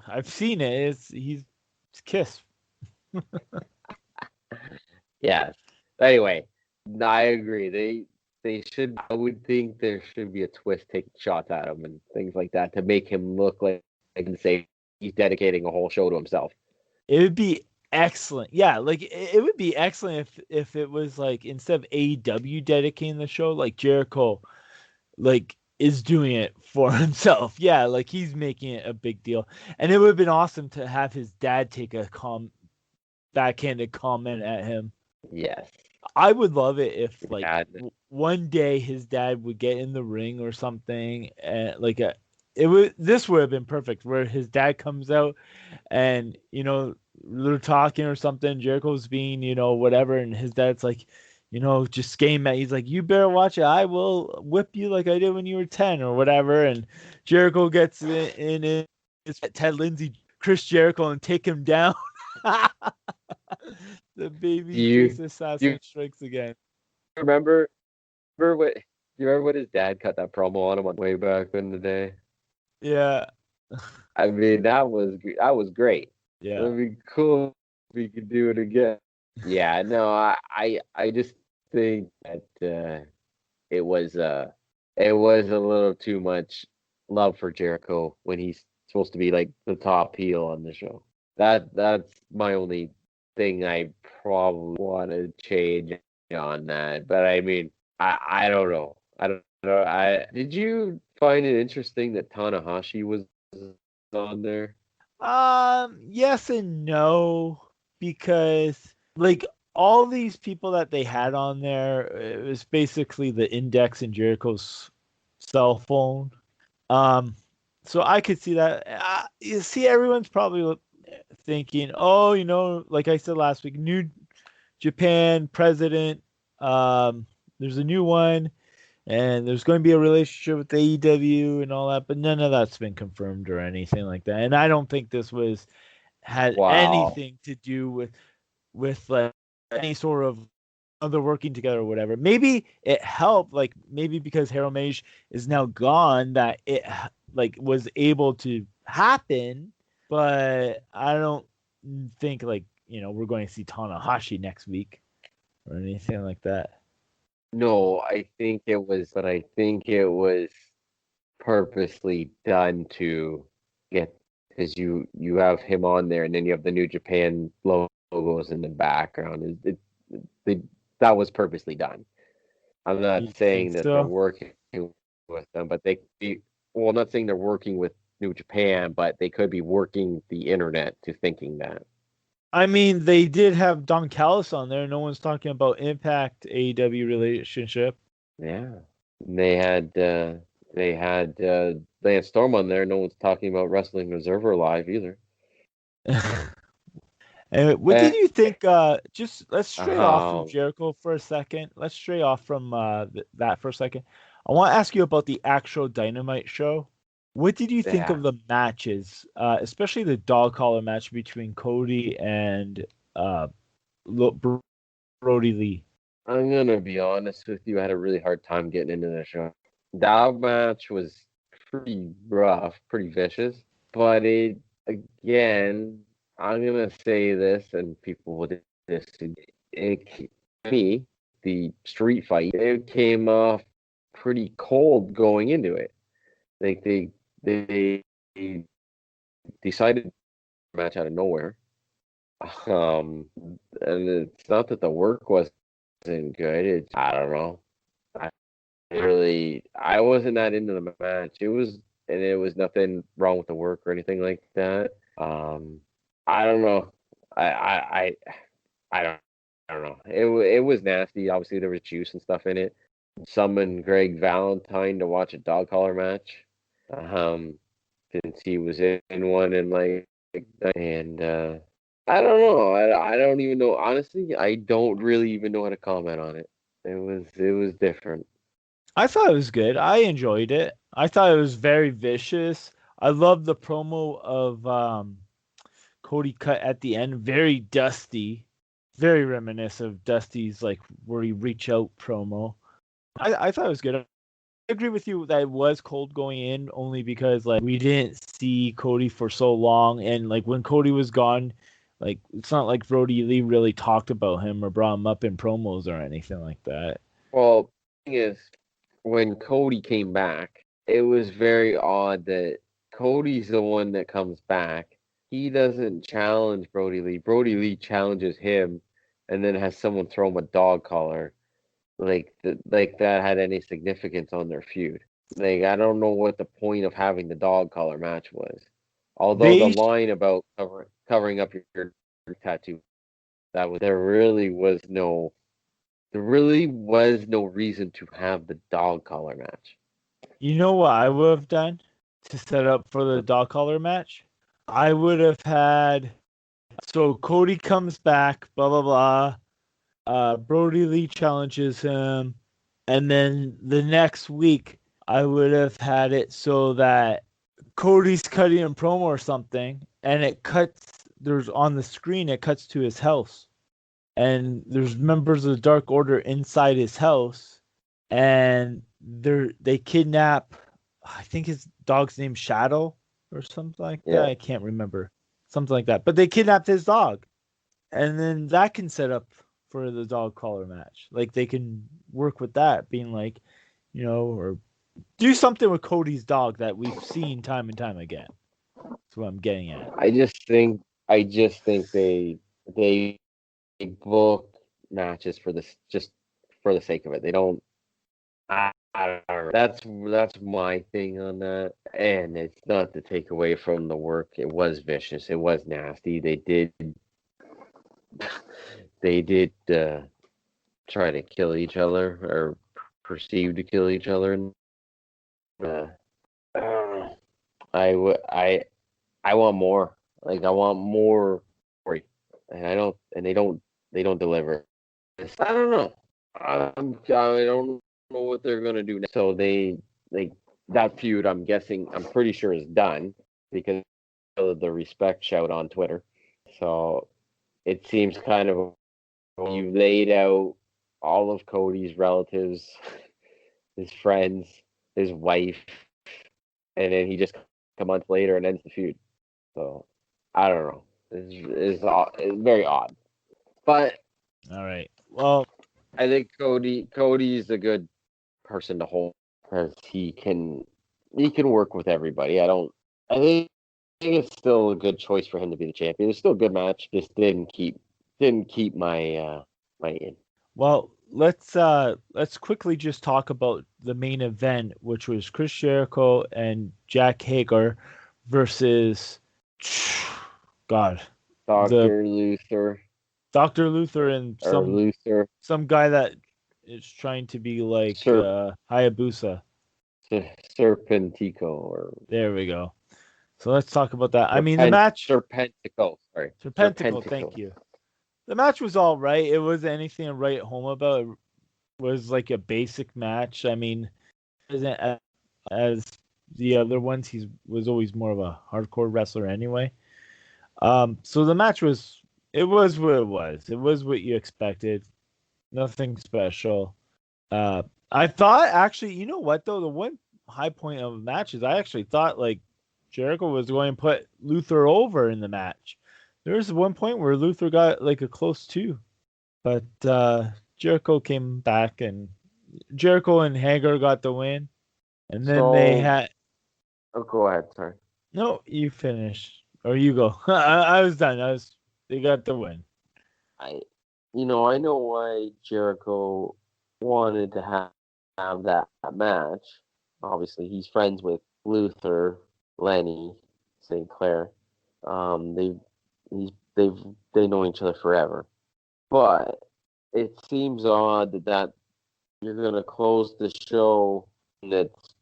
I've seen it. It's Kiss. Yes. Anyway, no, I agree. They should. I would think there should be a twist taking shots at him and things like that to make him look like and say he's dedicating a whole show to himself. It would be excellent. Yeah, like it would be excellent if it was like instead of AEW dedicating the show, like Jericho like is doing it for himself. Yeah, like he's making it a big deal. And it would have been awesome to have his dad take a backhanded comment at him. Yes. I would love it if like Yeah. one day his dad would get in the ring or something, and like this would have been perfect where his dad comes out and they're talking or something. Jericho's being whatever, and his dad's like, just game at. He's like, "You better watch it. I will whip you like I did when you were 10 or whatever." And Jericho gets in his Ted Lindsay, Chris Jericho, and take him down. The Do baby you face assassin you strikes again. remember remember what you remember what his dad cut that promo on him on way back in the day? Yeah, I mean, that was great. yeah. It'd be cool if we could do it again. Yeah, no, I just think that it was a little too much love for Jericho when he's supposed to be like the top heel on the show. That's my only thing I probably want to change on that. But I mean, I don't know. I don't know. I did you find it interesting that Tanahashi was on there? Yes and no, because like all these people that they had on there, it was basically the index in Jericho's cell phone. Um, so I could see that. You see, everyone's probably thinking, oh, like I said last week, New Japan president. There's a new one, and there's going to be a relationship with AEW and all that, but none of that's been confirmed or anything like that. And I don't think this had Wow. anything to do with like any sort of other working together or whatever. Maybe it helped, like maybe because Harold Mage is now gone, that it like was able to happen. But I don't think like we're going to see Tanahashi next week or anything like that. No, I think it was purposely done to get because you have him on there and then you have the New Japan logos in the background. They, that was purposely done. I'm not You think saying that they're so? working with them, but well, I'm not saying they're working with New Japan, but they could be working the internet to thinking that. I mean, they did have Don Callis on there. No one's talking about Impact AEW relationship. Yeah. And they had Lance Storm on there. No one's talking about Wrestling Observer Live either. And what did And, you think? Just let's stray off from um, Jericho for a second. Let's stray off from that for a second. I want to ask you about the actual Dynamite show. What did you think yeah, of the matches, especially the dog collar match between Cody and uh, Brody Lee? I'm gonna be honest with you. I had a really hard time getting into the show. That match was pretty rough, pretty vicious, but it again, I'm gonna say this, and people would disagree. Me, the street fight, it came off pretty cold going into it. Like they decided to match out of nowhere. Um, and it's not that the work wasn't good. It's I don't know. I I wasn't that into the match. It was nothing wrong with the work or anything like that. I don't know. I I I, I don't know. It was nasty. Obviously, there was juice and stuff in it. Summoned Greg Valentine to watch a dog collar match. Um, since he was in one and and I don't know. I don't even know. Honestly, I don't really even know how to comment on it. It was different. I thought it was good. I enjoyed it. I thought it was very vicious. I love the promo of Cody cut at the end. Very Dusty. Very reminiscent of Dusty's like where he reach out promo. I thought it was good. I agree with you that it was cold going in only because like we didn't see Cody for so long, and like when Cody was gone, like it's not like Brody Lee really talked about him or brought him up in promos or anything like that. Well, thing is, when Cody came back, it was very odd that Cody's the one that comes back. He doesn't challenge Brody Lee. Brody Lee challenges him, and then has someone throw him a dog collar. Like that had any significance on their feud. Like I don't know what the point of having the dog collar match was. Although the They line about covering up your tattoo, that was there really was no reason to have the dog collar match. You know what I would have done to set up for the dog collar match? I would have had so Cody comes back, blah blah blah. Brody Lee challenges him, and then the next week I would have had it so that Cody's cutting a promo or something, and it cuts. There's on the screen. It cuts to his house, and there's members of the Dark Order inside his house, and they kidnap. I think his dog's name Shadow or something like that. Yeah, I can't remember something like that. But they kidnapped his dog, and then that can set up for the dog collar match. Like they can work with that, being like, or do something with Cody's dog that we've seen time and time again. That's what I'm getting at. I just think they book matches for this just for the sake of it. They don't. I don't know. That's my thing on that, and it's not to take away from the work. It was vicious. It was nasty. They did try to kill each other or perceive to kill each other. And uh, I don't know. I want more. Like I want more story, and I don't. And they don't deliver. I don't know. I don't know what they're gonna do next. So they that feud. I'm guessing. I'm pretty sure is done because of the respect shout on Twitter. So it seems kind of you laid out all of Cody's relatives, his friends, his wife, and then he just a month later and ends the feud. So I don't know. It's very odd, but All right. Well, I think Cody's a good person to hold because he can work with everybody. I think it's still a good choice for him to be the champion. It's still a good match. Just didn't keep my my in. well, let's quickly just talk about the main event, which was Chris Jericho and Jack Hager versus God, the Doctor Luther Dr. Luther and or Luther some guy that is trying to be like Serp, Hayabusa. Serpentico or There we go. So let's talk about that. I mean, the match Serpentico. Sorry, Serpenticle, thank Serpentico. you. The match was all right. It wasn't anything to write home about. It was like a basic match. I mean, isn't as the other ones. He was always more of a hardcore wrestler anyway. So the match it was what it was. It was what you expected. Nothing special. I thought actually, you know what though, the one high point of the match is I actually thought like Jericho was going to put Luther over in the match. There was one point where Luther got like a close two, but Jericho came back and Jericho and Hager got the win, and then they So, had oh, go ahead. Sorry. no. You finish or you go. I was done. I was They got the win. I, I know why Jericho wanted to have that match. Obviously, he's friends with Luther, Lenny, St. Clair. They he's they know each other forever. But it seems odd that you're gonna close the show that's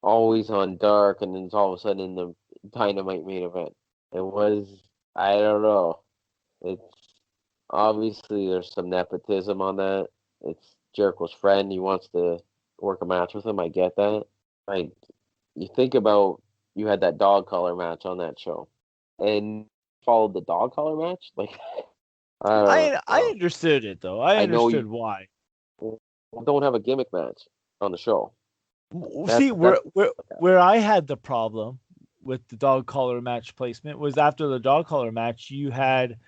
always on dark, and then it's all of a sudden in the Dynamite main event. It was, I don't know. It's obviously there's some nepotism on that. It's Jericho's friend. He wants to work a match with him. I get that. Like, you think about, you had that dog collar match on that show, and followed the dog collar match. Like, I don't I know. understood it though. I I know understood you why. don't have a gimmick match on the show. See, That's where I had the problem with the dog collar match placement was after the dog collar match, you had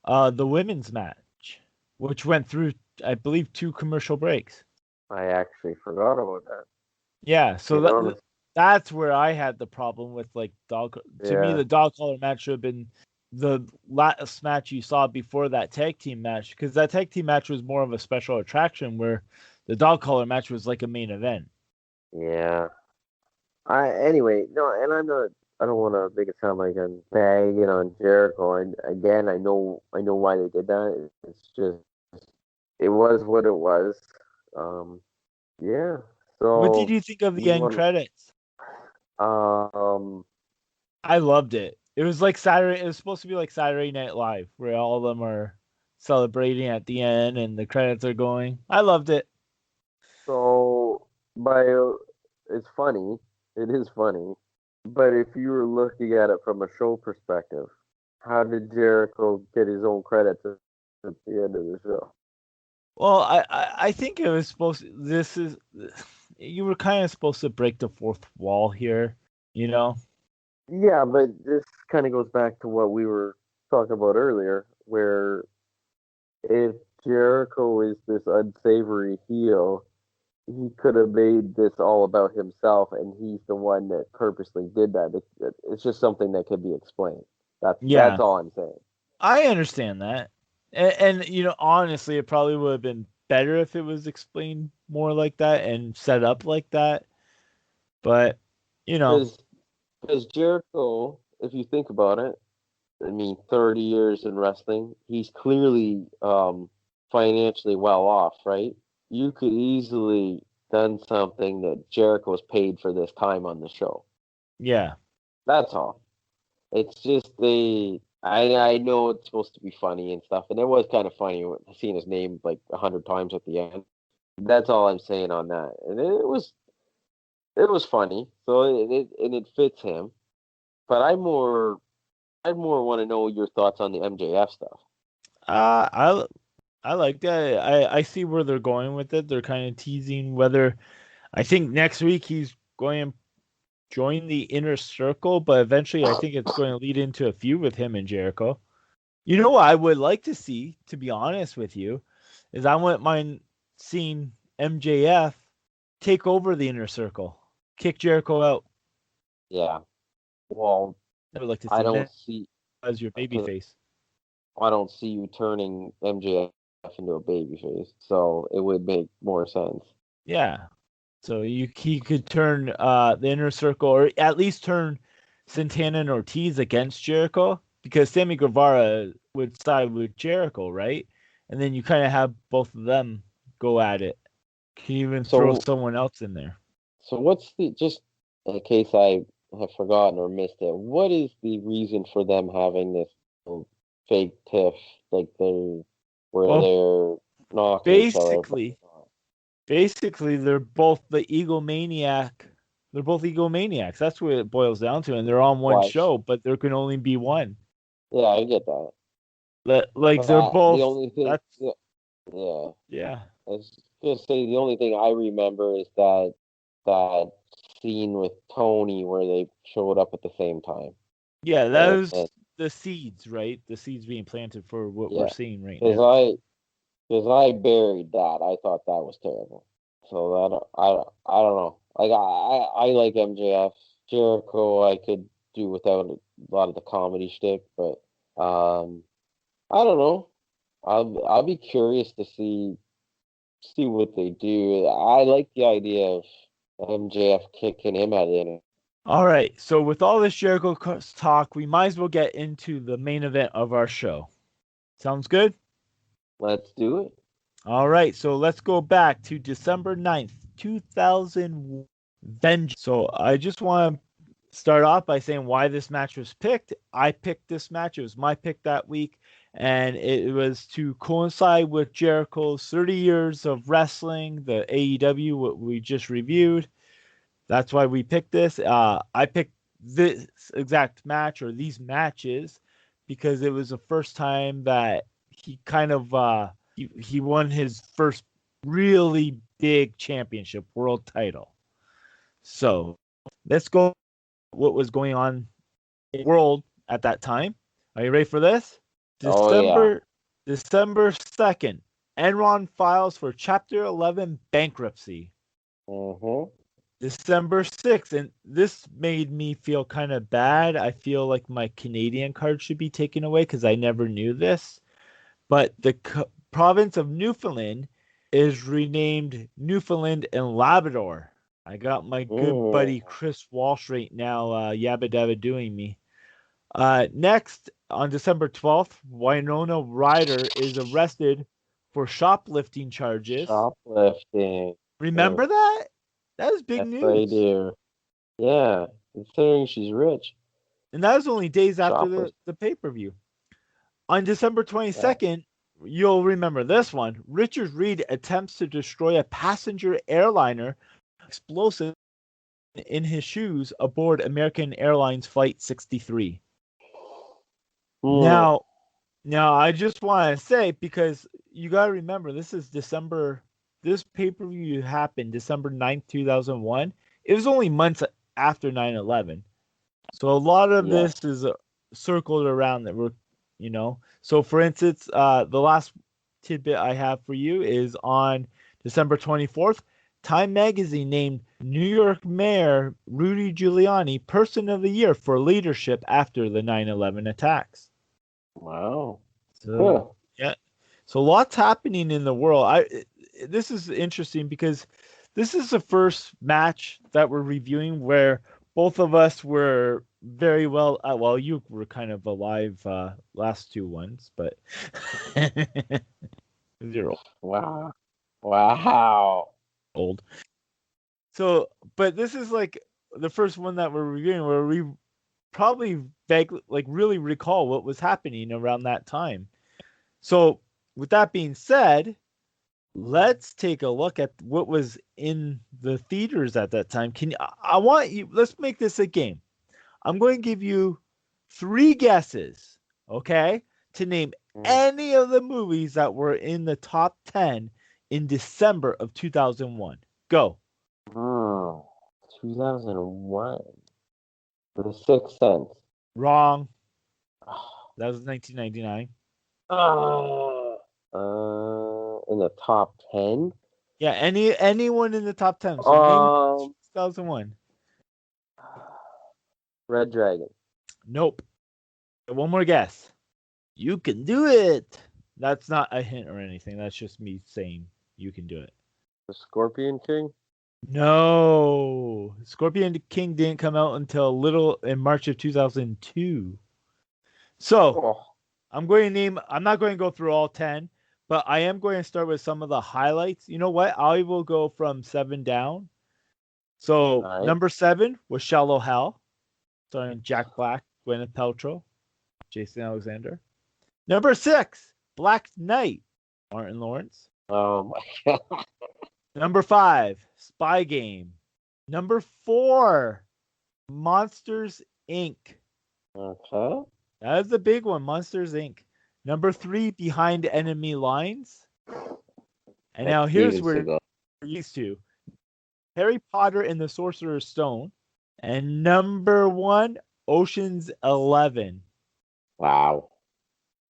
the women's match, which went through, I believe, 2 commercial breaks. I actually forgot about that. Yeah, To so be honest, that's where I had the problem with like dog. To me, yeah, the dog collar match should have been the last match you saw before that tag team match, because that tag team match was more of a special attraction, where the dog collar match was like a main event. yeah. Anyway, no, and I'm not. I don't want to make it sound like I'm bagging on Jericho. And again, I know why they did that. It's just, it was what it was. Um, yeah. What did So you think of the we end want. credits? Um, I loved it. It was like Saturday. It was supposed to be like Saturday Night Live, where all of them are celebrating at the end and the credits are going. I loved it. so by it's funny. It is funny, but if you were looking at it from a show perspective, how did Jericho get his own credits at the end of the show? Well, I think it was supposed. This is you were kind of supposed to break the fourth wall here. You know? Yeah, but this kind of goes back to what we were talking about earlier, where if Jericho is this unsavory heel, he could have made this all about himself, and he's the one that purposely did that. It's just something that could be explained. That's Yeah, all I'm saying. I understand that, and honestly, it probably would have been better if it was explained more like that and set up like that. But you know, Because Jericho, if you think about it, I mean, 30 years in wrestling, he's clearly financially well off, right? You could easily done something that Jericho's paid for this time on the show. yeah. That's all. It's just I know it's supposed to be funny and stuff, and it was kind of funny seeing his name like 100 times at the end. That's all I'm saying on that, and it was funny, so it fits him. But I more want to know your thoughts on the MJF stuff. Uh, I I like that. I see where they're going with it. They're kind of teasing whether I think next week he's going to join the inner circle, but eventually I think it's going to lead into a feud with him and Jericho. You know what I would like to see, to be honest with you, is I wouldn't mind seeing MJF take over the inner circle, kick Jericho out. Yeah. Well, I would like to I see don't that see as your baby face. I don't see you turning MJF into a babyface, so it would make more sense. Yeah. So he could turn the inner circle, or at least turn Santana and Ortiz against Jericho, because Sammy Guevara would side with Jericho, right? And then you kind of have both of them go at it. Can you even throw So someone else in there? so what's the just in case I have forgotten or missed it? What is the reason for them having this fake tiff like they where Well, they're knocking each other? basically, basically they're both the egomaniac. They're both egomaniacs. That's what it boils down to, and they're on one Why? show, but there can only be one. Yeah, I get that. Like they're The both. only thing, That's yeah, yeah. I was gonna say the only thing I remember is that scene with Tony where they showed up at the same time. Yeah, And those the seeds, right? The seeds being planted for what we're yeah, seeing right because now. I buried that. I thought that was terrible. So that I don't know. Like I like MJF. Jericho I could do without a lot of the comedy shtick, but um I don't know. I'll be curious to see what they do. I like the idea of MJF kicking him at the end. All right. So with all this Jericho talk, we might as well get into the main event of our show. Sounds good? Let's do it. All right. So let's go back to December 9th, 2000. Vengeance. So I just want to start off by saying why this match was picked. I picked this match. It was my pick that week. And it was to coincide with Jericho's 30 years of wrestling, the AEW, what we just reviewed. That's why we picked this. I picked this exact match or these matches because it was the first time that he kind of he won his first really big championship world title. So let's go. What was going on in the world at that time? Are you ready for this? Oh yeah. December 2nd. Enron files for Chapter 11 bankruptcy. Mm-hmm. December 6th, and this made me feel kind of bad. I feel like my Canadian card should be taken away because I never knew this. But the province of Newfoundland is renamed Newfoundland and Labrador. I got my good buddy Chris Walsh right now, yabba dabba doing me. Next, on December 12th, Winona Ryder is arrested for shoplifting charges. Shoplifting. Remember that? That was big Yes, I news. do. Yeah, considering she's rich. And that was only days after Shoplifting. the pay-per-view. On December Yeah. 22nd, you'll remember this one. Richard Reed attempts to destroy a passenger airliner explosive in his shoes aboard American Airlines Flight 63. Mm, Now, I just want to say because you got to remember this is December. This pay-per-view happened December 9th, 2001. It was only months after 9/11. So a lot of yeah. this is circled around that we're, So for instance, the last tidbit I have for you is on December 24th. Time magazine named New York Mayor Rudy Giuliani Person of the Year for leadership after the 9/11 attacks. Wow. So Huh. yeah, so lots happening in the world. This is interesting because this is the first match that we're reviewing where both of us were very well. Well, you were kind of alive last two ones, but zero Wow. Wow. old. So, but this is like the first one that we're reviewing where we probably vaguely, like, really recall what was happening around that time. So, with that being said, let's take a look at what was in the theaters at that time. I want you, let's make this a game. I'm going to give you three guesses, okay, to name Mm, any of the movies that were in the top 10 in December of 2001. Go. 2001. The Sixth Sense. Wrong. That was 1999. In the top 10? Yeah, anyone in the top 10. So name Um, 2001. Red Dragon. Nope. One more guess. You can do it. That's not a hint or anything. That's just me saying you can do it. The Scorpion King. No. Scorpion King didn't come out until little in March of 2002. So Oh, I'm not going to go through all 10, but I am going to start with some of the highlights. You know what? I will go from 7 down. So all right. number 7 was Shallow Hell, starring Jack Black, Gwyneth Paltrow, Jason Alexander. Number 6, Black Knight, Martin Lawrence. Oh my God. Number 5, Spy Game. Number 4, Monsters Inc. Okay. That is the big one, Monsters Inc. Number 3, Behind Enemy Lines. And That's now here's Steven where Seagal. these two, Harry Potter and the Sorcerer's Stone. And number 1, Ocean's 11. Wow.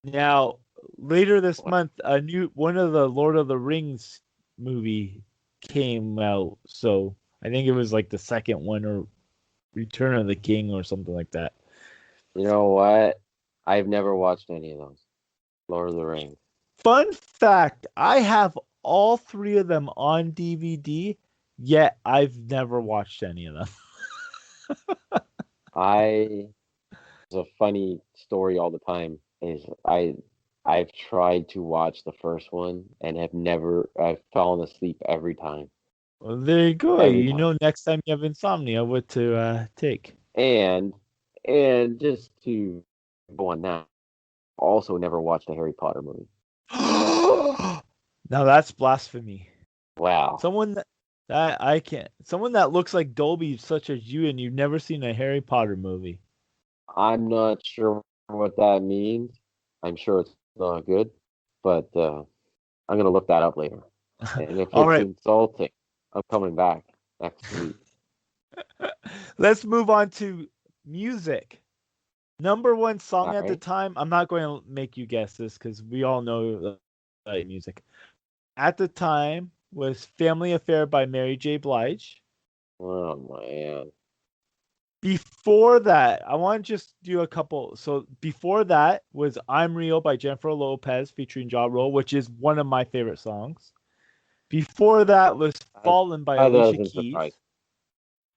Now, later this month, a new one of the Lord of the Rings movie came out. So I think it was like the second one or Return of the King or something like that. You know what? I've never watched any of those. Lord of the Rings. Fun fact, I have all three of them on DVD, yet I've never watched any of them. I It's a funny story all the time. Is I've tried to watch the first one and I've fallen asleep every time. Well, there you go. Every You time. know, next time you have insomnia, what to take. And and just to go on that, also never watched a Harry Potter movie. Now that's blasphemy. Wow. Someone that I can't. Someone that looks like Dolby, such as you, and you've never seen a Harry Potter movie. I'm not sure what that means. I'm sure it's not good, but I'm gonna look that up later. And if All it's right, insulting, I'm coming back next week. let's move on to music. Number one song All at the right. time. I'm not going to make you guess this because we all know music. At the time was "Family Affair" by Mary J. Blige. Oh man. Before that, I want to just do a couple. So before that was "I'm Real" by Jennifer Lopez featuring Ja Rule, which is one of my favorite songs. Before that was That, "Fallen" by that Alicia doesn't Keys. surprise.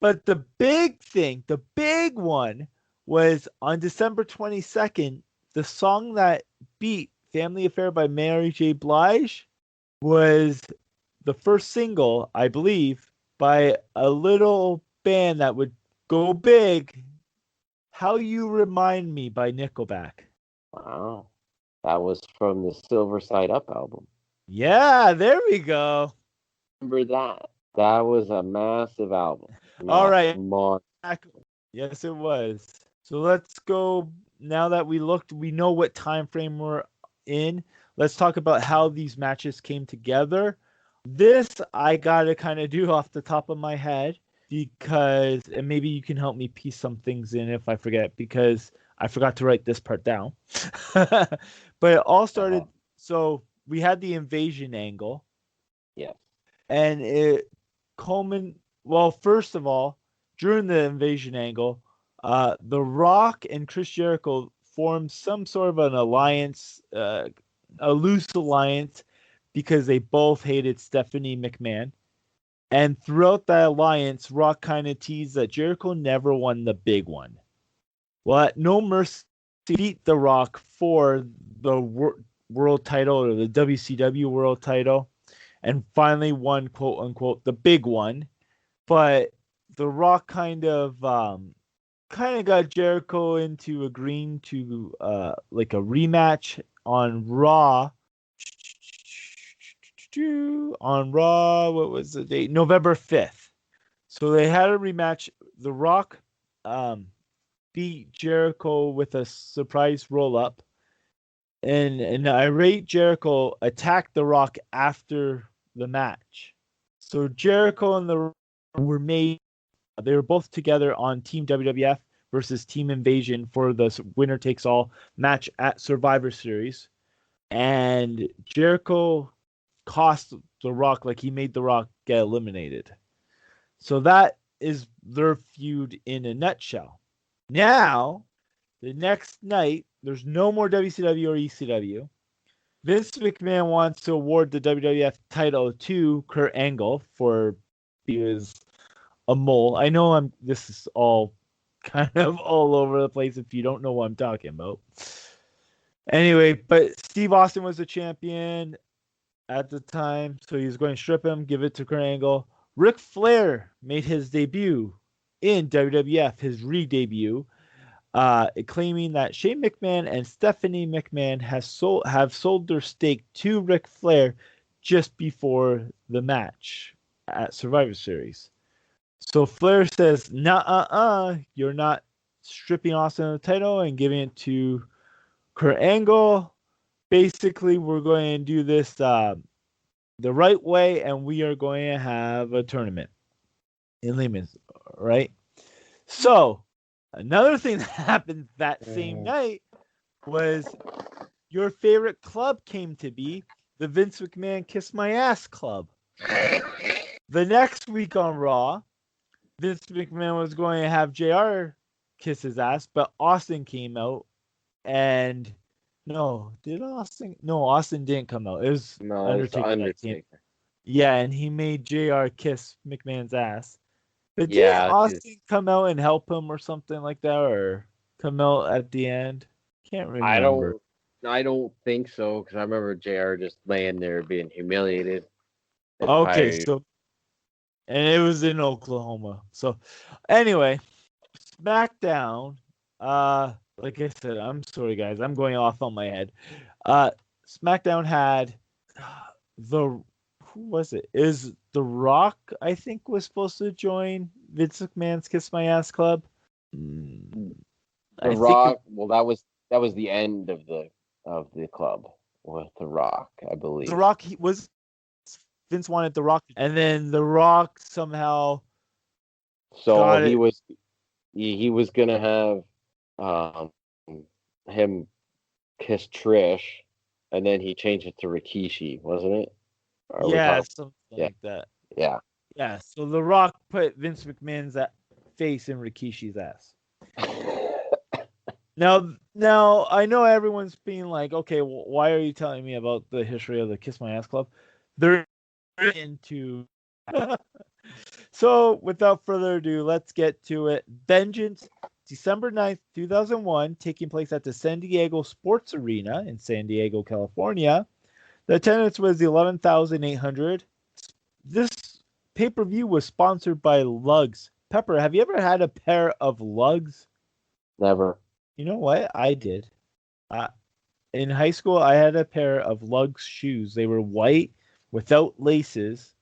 But the big thing, the big one was on December 22nd, the song that beat "Family Affair" by Mary J. Blige was the first single, I believe, by a little band that would go big. "How You Remind Me" by Nickelback. Wow. That was from the Silver Side Up album. Yeah, there we go. Remember that? That was a massive album. All Massive right. mon Yes, it was. So let's go. Now that we looked, we know what time frame we're in. Let's talk about how these matches came together. This I gotta kind of do off the top of my head because, and maybe you can help me piece some things in if I forget because I forgot to write this part down. But it all uh, started. So we had the invasion angle, yes. and it Coleman. Well, first of all, during the invasion angle, The Rock and Chris Jericho formed some sort of an alliance, a loose alliance, because they both hated Stephanie McMahon. And throughout that alliance, Rock kind of teased that Jericho never won the big one. Well, at No Mercy beat The Rock for the world title or the WCW world title and finally won, quote unquote, the big one. But The Rock kind of got Jericho into agreeing to like a rematch on Raw. On Raw, what was the date? November 5th. So they had a rematch. The Rock um, beat Jericho with a surprise roll up. And irate Jericho attacked The Rock after the match. So Jericho and The Rock were made. They were both together on Team WWF versus Team Invasion for the winner takes all match at Survivor Series. And Jericho cost The Rock, like he made The Rock get eliminated. So that is their feud in a nutshell. Now, the next night, there's no more WCW or ECW. Vince McMahon wants to award the WWF title to Kurt Angle for he was a mole. I know this is all kind of all over the place if you don't know what I'm talking about. Anyway, but Steve Austin was the champion at the time, so he was going to strip him, give it to Kurt Angle. Ric Flair made his debut in WWF, his re-debut, claiming that Shane McMahon and Stephanie McMahon have sold their stake to Ric Flair just before the match at Survivor Series. So Flair says, "Nah, you're not stripping Austin of the title and giving it to Kurt Angle. Basically, we're going to do this the right way, and we are going to have a tournament in Lehman's, right?" So another thing that happened that same night was your favorite club came to be the Vince McMahon Kiss My Ass Club. The next week on Raw, Vince McMahon was going to have JR kiss his ass, but Austin came out and No, did Austin? No, Austin didn't come out. It was No, it's Undertaker that came. Undertaker. Yeah, and he made JR kiss McMahon's ass. But didn't Yeah, because Austin come out and help him or something like that, or come out at the end? Can't I remember. don't I don't think so because I remember JR just laying there being humiliated the Okay, entire. so and it was in Oklahoma. So anyway, SmackDown. Like I said, I'm sorry guys, I'm going off on my head. Uh, SmackDown had the who was it? Is The Rock? I think was supposed to join Vince McMahon's Kiss My Ass Club. Mm, The I think Rock. Well, that was the end of the club with The Rock, I The believe. Rock he was Vince wanted The Rock, and then The Rock somehow So got he it. was he was gonna have um him kiss Trish, and then he changed it to Rikishi, wasn't it? Are we Yeah, talking? something Yeah, like that. yeah. Yeah, so The Rock put Vince McMahon's face in Rikishi's ass. Now I know everyone's being like, okay, well, why are you telling me about the history of the Kiss My Ass Club? They're into. So without further ado, let's get to it. Vengeance, December 9th, 2001, taking place at the San Diego Sports Arena in San Diego, California. The attendance was 11,800. This pay per view was sponsored by Lugs. Pepper, have you ever had a pair of Lugs? Never. You know what? I did. Uh, in high school, I had a pair of Lugs shoes. They were white without laces.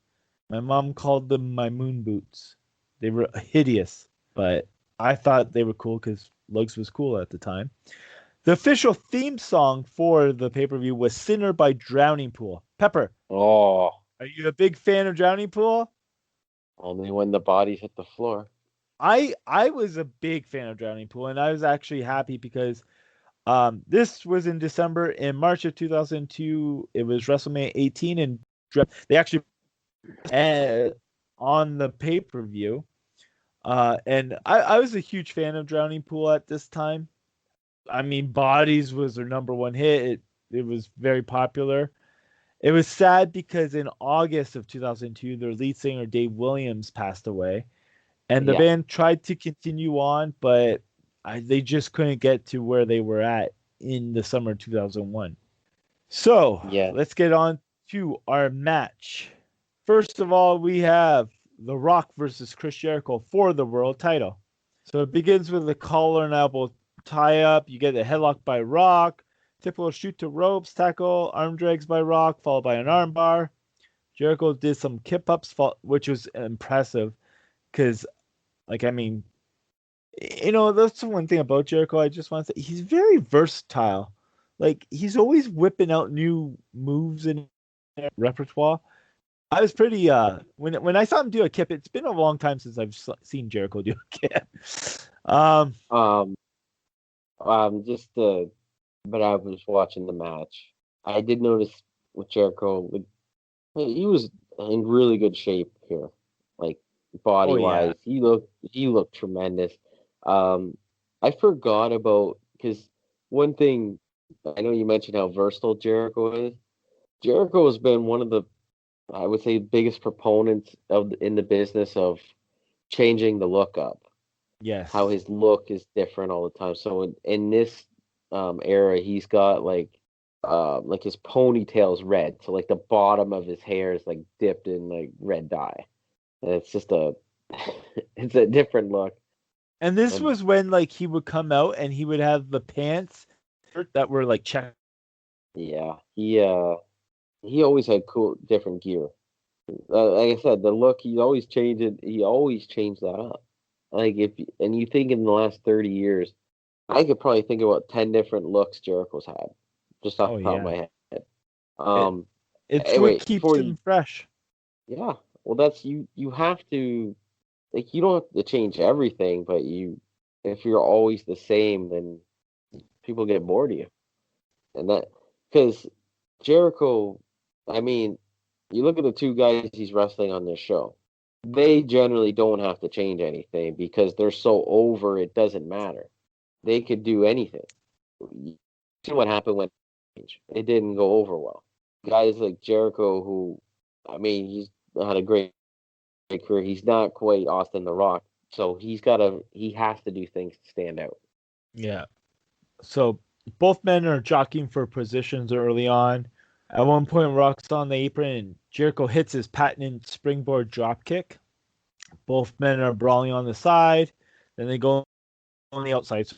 My mom called them my moon boots. They were hideous, but I thought they were cool because Lugs was cool at the time. The official theme song for the pay per view was Sinner by Drowning Pool. Pepper, Oh, are you a big fan of Drowning Pool? only when the bodies hit the floor. I was a big fan of Drowning Pool, and I was actually happy because this was in December. In March of 2002, it was WrestleMania 18, and they actually uh, on the pay per view. And I was a huge fan of Drowning Pool at this time. I mean, Bodies was their number one hit. It was very popular. It was sad because in August of 2002, their lead singer Dave Williams passed away, and the Yeah, band tried to continue on, but they just couldn't get to where they were at in the summer of 2001. So yeah, let's get on to our match. First of all, we have The Rock versus Chris Jericho for the world title. So it begins with a collar and elbow tie up. You get a headlock by Rock, typical shoot to ropes, tackle, arm drags by Rock, followed by an armbar. Jericho did some kip ups, which was impressive because, like, I mean, that's the one thing about Jericho. I just want to say he's very versatile. Like, he's always whipping out new moves in repertoire. I was pretty when I saw him do a kip. It's been a long time since I've seen Jericho do a kip. Um, um, just but I was watching the match. I did notice with Jericho, he was in really good shape here, like body oh yeah, wise. He looked tremendous. Um, I forgot about because one thing I know you mentioned how versatile Jericho is. Jericho has been one of the, I would say, biggest proponents in the business of changing the look up. How yes. his look is different all the time. So in this era, he's got like his ponytail's red, so like the bottom of his hair is like dipped in like red dye, and it's just a it's a different look. And this And was when like he would come out and he would have the pants that were like check. yeah, he always had cool different gear. Like I said, the look he always changed it. He always changed that up. Like and you think in the last 30 years, I could probably think about 10 different looks Jericho's had, just off Oh the top of yeah, my head. it Um. it's what Anyway, keeps him fresh. yeah. Well, that's you. You have to like you don't have to change everything, but if you're always the same, then people get bored of you. And that because Jericho, I mean, you look at the two guys he's wrestling on this show. They generally don't have to change anything because they're so over. It doesn't matter. They could do anything. See what happened when it didn't go over well. Guys like Jericho, who, I mean, he's had a great career. He's not quite Austin the Rock, so he has to do things to stand out. Yeah. So both men are jockeying for positions early on. At one point, Rock's on the apron and Jericho hits his patented springboard dropkick. Both men are brawling on the side. Then they go on the outside. So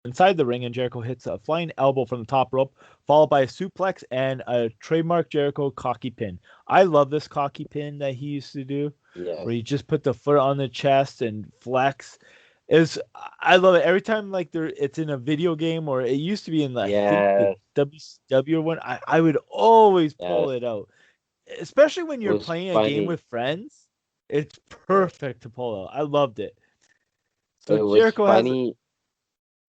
inside the ring, and Jericho hits a flying elbow from the top rope, followed by a suplex and a trademark Jericho cocky pin. I love this cocky pin that he used to do, Yes, where you just put the foot on the chest and flex. Is I love it every time like it's in a video game or it used to be in I think the yes, WCW one. I would always pull yes. it out, especially when It you're was playing a game funny. with friends. It's Yeah, perfect to pull out. I loved it. So it was Jericho has funny.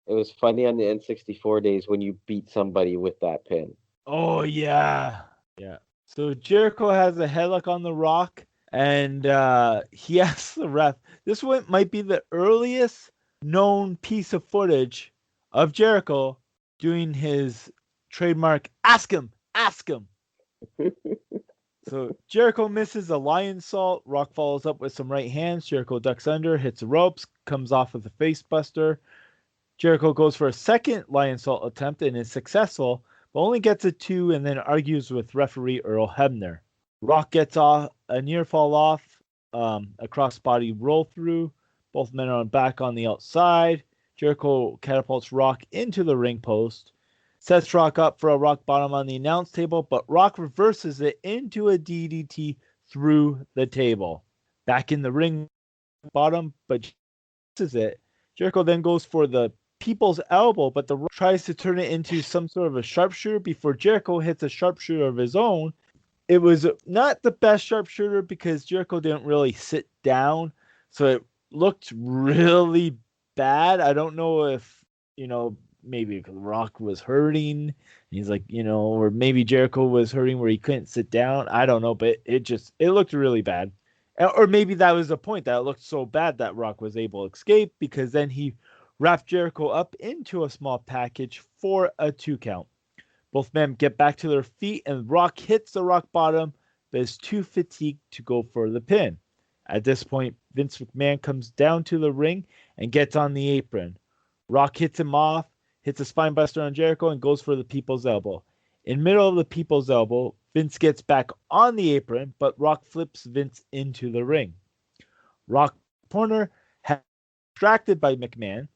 It was funny on the N64 days when you beat somebody with that pin. Oh yeah. Yeah. So Jericho has a headlock on the Rock, and he asks the ref. This one might be the earliest known piece of footage of Jericho doing his trademark ask him. So Jericho misses a lion salt. Rock follows up with some right hands. Jericho ducks under, hits the ropes, comes off with a face buster. Jericho goes for a second lion salt attempt and is successful, but only gets a two and then argues with referee Earl Hebner. Rock gets off a near fall off, a crossbody roll through. Both men are back on the outside. Jericho catapults Rock into the ring post, sets Rock up for a rock bottom on the announce table, but Rock reverses it into a DDT through the table. Back in the ring bottom, but misses it. Jericho then goes for the people's elbow, but the Rock tries to turn it into some sort of a sharpshooter before Jericho hits a sharpshooter of his own. It was not the best sharpshooter because Jericho didn't really sit down, so it looked really bad. I don't know if maybe Rock was hurting. He's like or maybe Jericho was hurting where he couldn't sit down. I don't know, but it looked really bad. Or maybe that was the point that it looked so bad that Rock was able to escape because then he wrapped Jericho up into a small package for a 2 count. Both men get back to their feet and Rock hits the rock bottom, but is too fatigued to go for the pin. At this point, Vince McMahon comes down to the ring and gets on the apron. Rock hits him off, hits a spinebuster on Jericho, and goes for the people's elbow. In middle of the people's elbow, Vince gets back on the apron, but Rock flips Vince into the ring. Rock corner distracted by McMahon.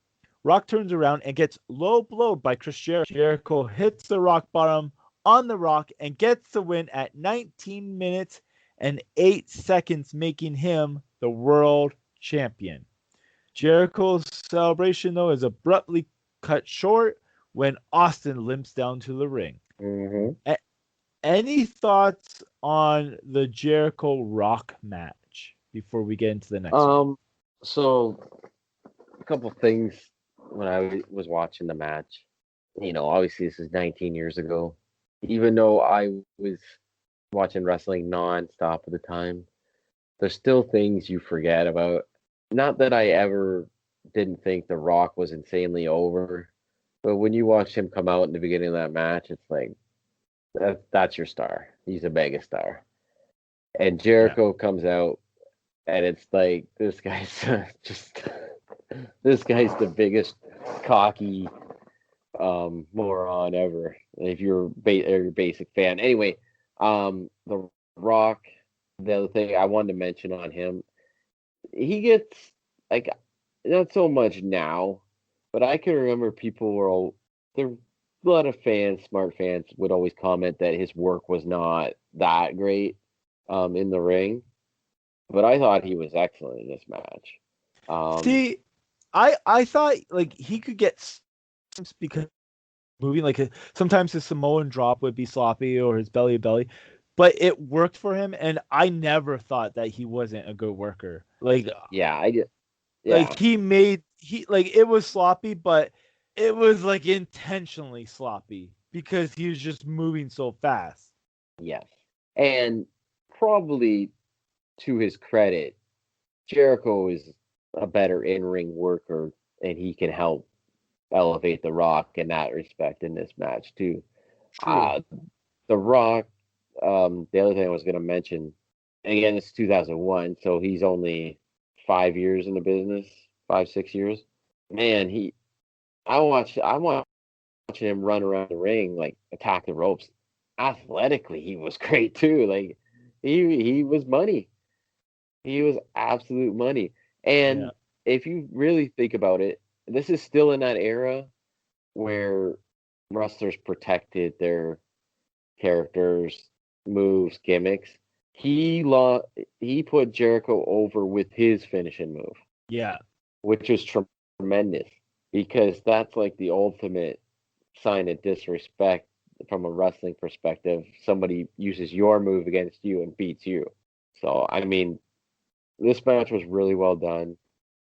Rock turns around and gets low blowed by Chris Jericho. Jericho hits the rock bottom on the Rock and gets the win at 19 minutes and 8 seconds, making him the world champion. Jericho's celebration, though, is abruptly cut short when Austin limps down to the ring. Mm-hmm. Any thoughts on the Jericho Rock match before we get into the next one? So a couple things when I was watching the match. Obviously this is 19 years ago. Even though I was watching wrestling nonstop at the time, there's still things you forget about. Not that I ever didn't think The Rock was insanely over, but when you watch him come out in the beginning of that match, it's like that's your star. He's a mega star. And Yeah. Jericho comes out, and it's like this guy's just this guy's the biggest cocky moron ever. If you're a basic fan, anyway, The Rock. The other thing I wanted to mention on him, he gets like not so much now, but I can remember people were all there. A lot of fans, smart fans, would always comment that his work was not that great in the ring, but I thought he was excellent in this match. Um, See, I thought like he could get because moving sometimes his Samoan drop would be sloppy or his belly to belly, but it worked for him, and I never thought that he wasn't a good worker. yeah, I did. Like Yeah, he like it was sloppy, but it was like intentionally sloppy because he was just moving so fast. yes, and probably to his credit, Jericho is a better in-ring worker, and he can help. elevate The Rock in that respect in this match too. True. Uh, The Rock. The other thing I was going to mention, again, it's 2001, so he's only 5 years in the business, 5, 6 years. Man, I'm watching him run around the ring, like attack the ropes. Athletically, he was great too. Like he was money. He was absolute money. Yeah. And if you really think about it, this is still in that era where wrestlers protected their characters, moves, gimmicks. He put Jericho over with his finishing move, Yeah. which was tremendous because that's like the ultimate sign of disrespect from a wrestling perspective. Somebody uses your move against you and beats you. So I mean, this match was really well done.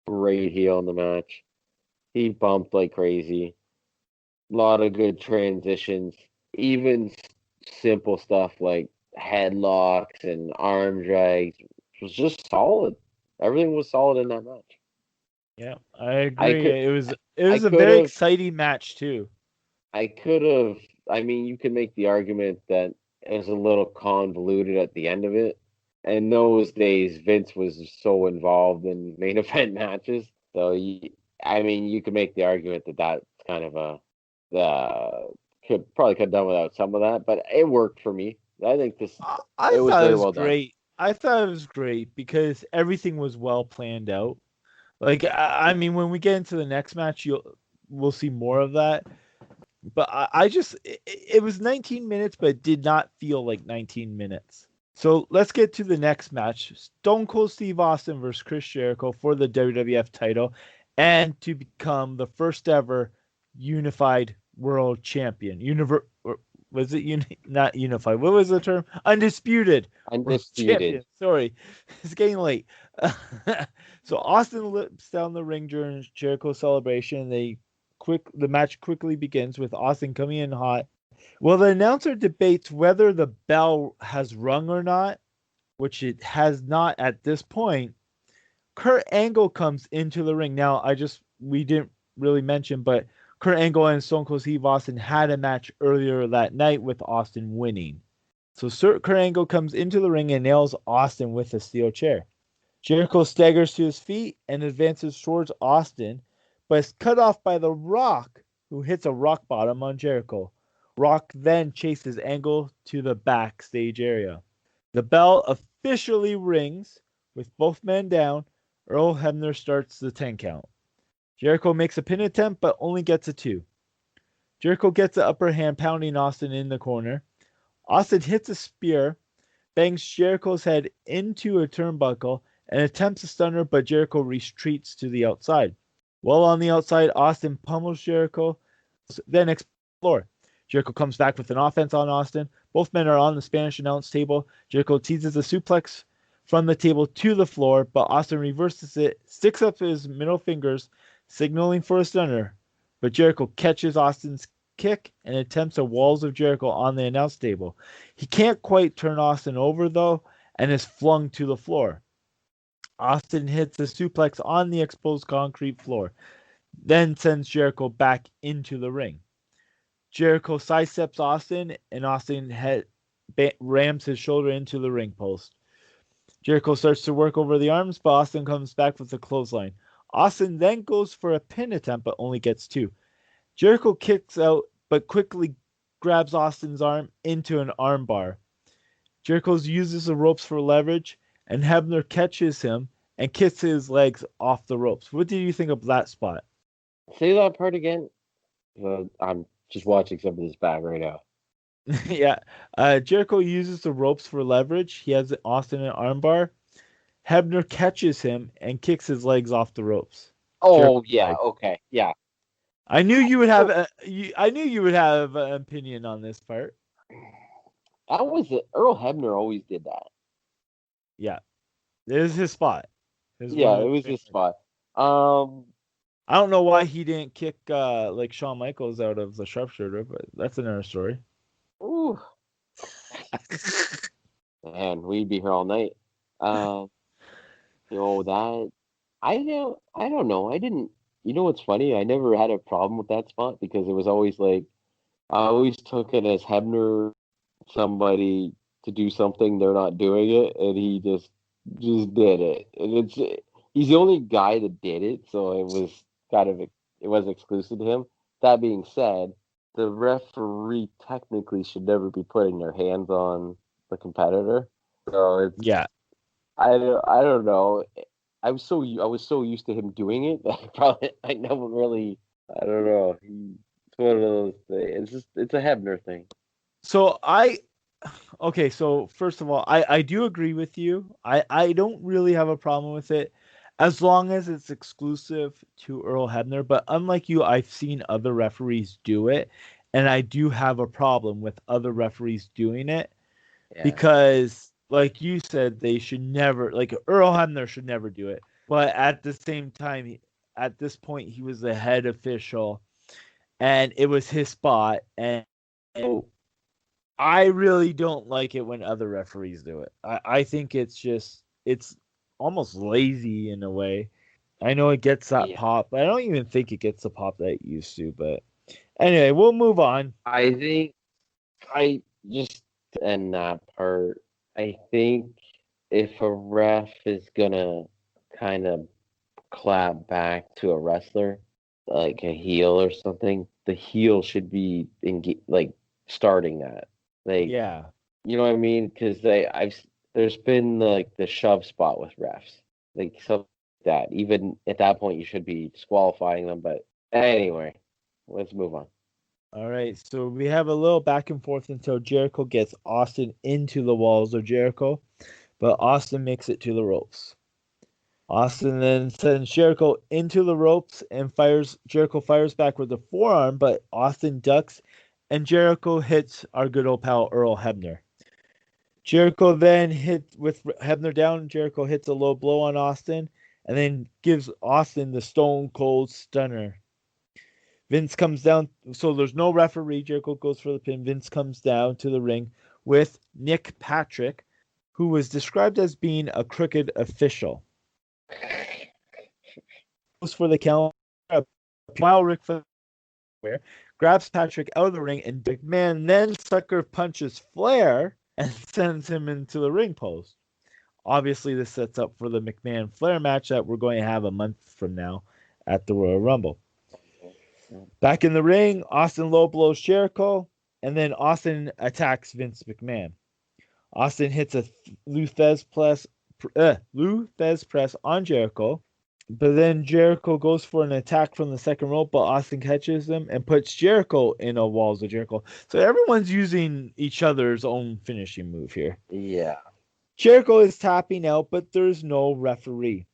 Great heel in the match. He bumped like crazy. A lot of good transitions. Even simple stuff like headlocks and arm drags was just solid. Everything was solid in that match. Yeah. I I agree. could It I was a could very have exciting match too. I could have I mean you could make the argument that it was a little convoluted at the end of it. In those days Vince was so involved in main event matches. So I mean you could make the argument that that's kind of a could have done without some of that, but it worked for me. I think I it was thought it very was well done. great. I thought it was great because everything was well planned out. Like I mean, when we get into the next match, we'll see more of that. But I just it was 19 minutes, but it did not feel like 19 minutes. So let's get to the next match: Stone Cold Steve Austin versus Chris Jericho for the WWF title, and to become the first ever unified world champion. Was it not unified? What was the term? Undisputed world champion. Undisputed. Sorry, it's getting late. So Austin lips down the ring during Jericho's celebration. The match quickly begins with Austin coming in hot. Well, the announcer debates whether the bell has rung or not, which it has not at this point. Kurt Angle comes into the ring. Now, we didn't really mention, but Kurt Angle and Stone Cold Steve Austin had a match earlier that night with Austin winning. So Kurt Angle comes into the ring and nails Austin with a steel chair. Jericho staggers to his feet and advances towards Austin, but is cut off by The Rock, who hits a rock bottom on Jericho. Rock then chases Angle to the backstage area. The bell officially rings. With both men down, Earl Hebner starts the 10 count. Jericho makes a pin attempt but only gets a 2. Jericho gets the upper hand, pounding Austin in the corner. Austin hits a spear, bangs Jericho's head into a turnbuckle, and attempts a stunner, but Jericho retreats to the outside. While on the outside, Austin pummels Jericho, then explore. Jericho comes back with an offense on Austin. Both men are on the Spanish announce table. Jericho teases a suplex from the table to the floor, but Austin reverses it, sticks up his middle fingers, signaling for a stunner. But Jericho catches Austin's kick and attempts a walls of Jericho on the announce table. He can't quite turn Austin over, though, and is flung to the floor. Austin hits a suplex on the exposed concrete floor, then sends Jericho back into the ring. Jericho sidesteps Austin, and Austin rams his shoulder into the ring post. Jericho starts to work over the arms, but Austin comes back with a clothesline. Austin then goes for a pin attempt, but only gets 2. Jericho kicks out, but quickly grabs Austin's arm into an armbar. Jericho uses the ropes for leverage, and Hebner catches him and kicks his legs off the ropes. What did you think of that spot? Say that part again. I'm just watching some of this back right now. Yeah. Jericho uses the ropes for leverage. He has Austin in an armbar. Hebner catches him and kicks his legs off the ropes. Oh Jericho's yeah, legs. okay, yeah. I knew you would have Oh, I knew you would have an opinion on this part. that was it. Earl Hebner always did that. Yeah. This is his spot. His one Yeah, of it his was his favorites. spot. Um, I don't know why he didn't kick like Shawn Michaels out of the sharpshooter, but that's another story. ooh, man, we'd be here all night. Um, that I don't know. I didn't. You know what's funny? I never had a problem with that spot because it was always like I always took it as Hebner somebody to do something they're not doing it, and he just did it. And he's the only guy that did it, so it was kind of it was exclusive to him. That being said, the referee technically should never be putting their hands on the competitor. So it's Yeah. I don't know. I was so used to him doing it that I never really I don't know. It's one of those things. It's just it's a Hebner thing. So okay, so first of all, I do agree with you. I don't really have a problem with it as long as it's exclusive to Earl Hebner. But unlike you, I've seen other referees do it, and I do have a problem with other referees doing it Yeah. because, like you said, they should never, like Earl Hebner should never do it. But at the same time, at this point, he was the head official, and it was his spot, and I really don't like it when other referees do it. I think it's almost lazy in a way. I know it gets that Yeah. pop, but I don't even think it gets the pop that it used to. But anyway, we'll move on. I think I just end that part. I think if a ref is gonna kind of clap back to a wrestler, like a heel or something, the heel should be like starting that. Like, Yeah. you know what I mean? Because there's been like the shove spot with refs, like something like that. Even at that point, you should be disqualifying them. But anyway, let's move on. All right. So we have a little back and forth until Jericho gets Austin into the walls of Jericho, but Austin makes it to the ropes. Austin then sends Jericho into the ropes and fires. Jericho fires back with a forearm, but Austin ducks, and Jericho hits our good old pal Earl Hebner. Jericho then hits with Hebner down. Jericho hits a low blow on Austin, and then gives Austin the Stone Cold Stunner. Vince comes down, so there's no referee. Jericho goes for the pin. Vince comes down to the ring with Nick Patrick, who was described as being a crooked official. Goes for the count while Rick Flair grabs Patrick out of the ring, and McMahon then sucker punches Flair and sends him into the ring post. Obviously, this sets up for the McMahon Flair match that we're going to have a month from now at the Royal Rumble. Back in the ring, Austin low blows Jericho, and then Austin attacks Vince McMahon. Austin hits a Lou Thesz press on Jericho, but then Jericho goes for an attack from the second rope, but Austin catches him and puts Jericho in a walls of Jericho. So everyone's using each other's own finishing move here. Yeah. Jericho is tapping out, but there's no referee.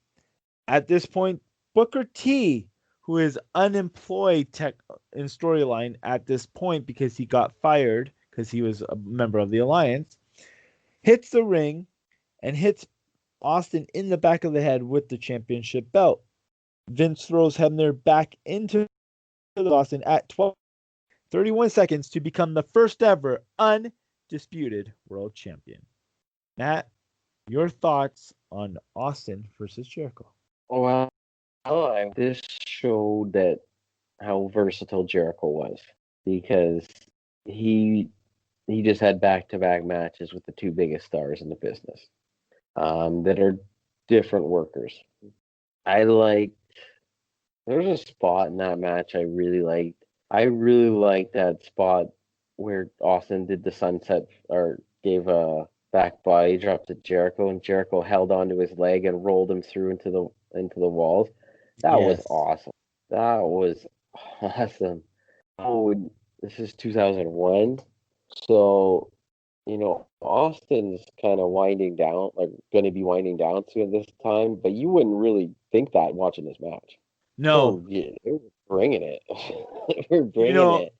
At this point, Booker T, who is unemployed in storyline at this point because he got fired because he was a member of the Alliance, hits the ring and hits Austin in the back of the head with the championship belt. Vince throws Hebner back into Austin at 31 seconds to become the first ever undisputed world champion. Matt, your thoughts on Austin versus Jericho? Well, this showed that how versatile Jericho was because he he just had back to back matches with the two biggest stars in the business that are different workers. I like there's a spot in that match I really liked. I really liked that spot where Austin did the sunset or gave a back body drop to Jericho and Jericho held onto his leg and rolled him through into the walls. That was Yes. awesome. That was awesome. Oh, this is 2001. So, Austin's kind of winding down, like going to be winding down to this time, but you wouldn't really think that watching this match. No, Oh, yeah, they were bringing it. They were you bringing know, it.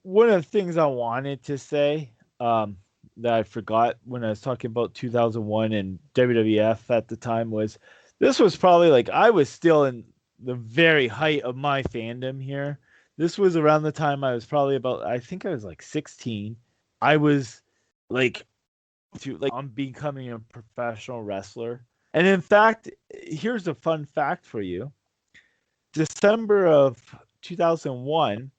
one of the things I wanted to say that I forgot when I was talking about 2001 and WWF at the time was this was probably like I was still in the very height of my fandom here. This was around the time I was probably about I think I was like 16. I was like I'm becoming a professional wrestler. And in fact, here's a fun fact for you. December of 2001,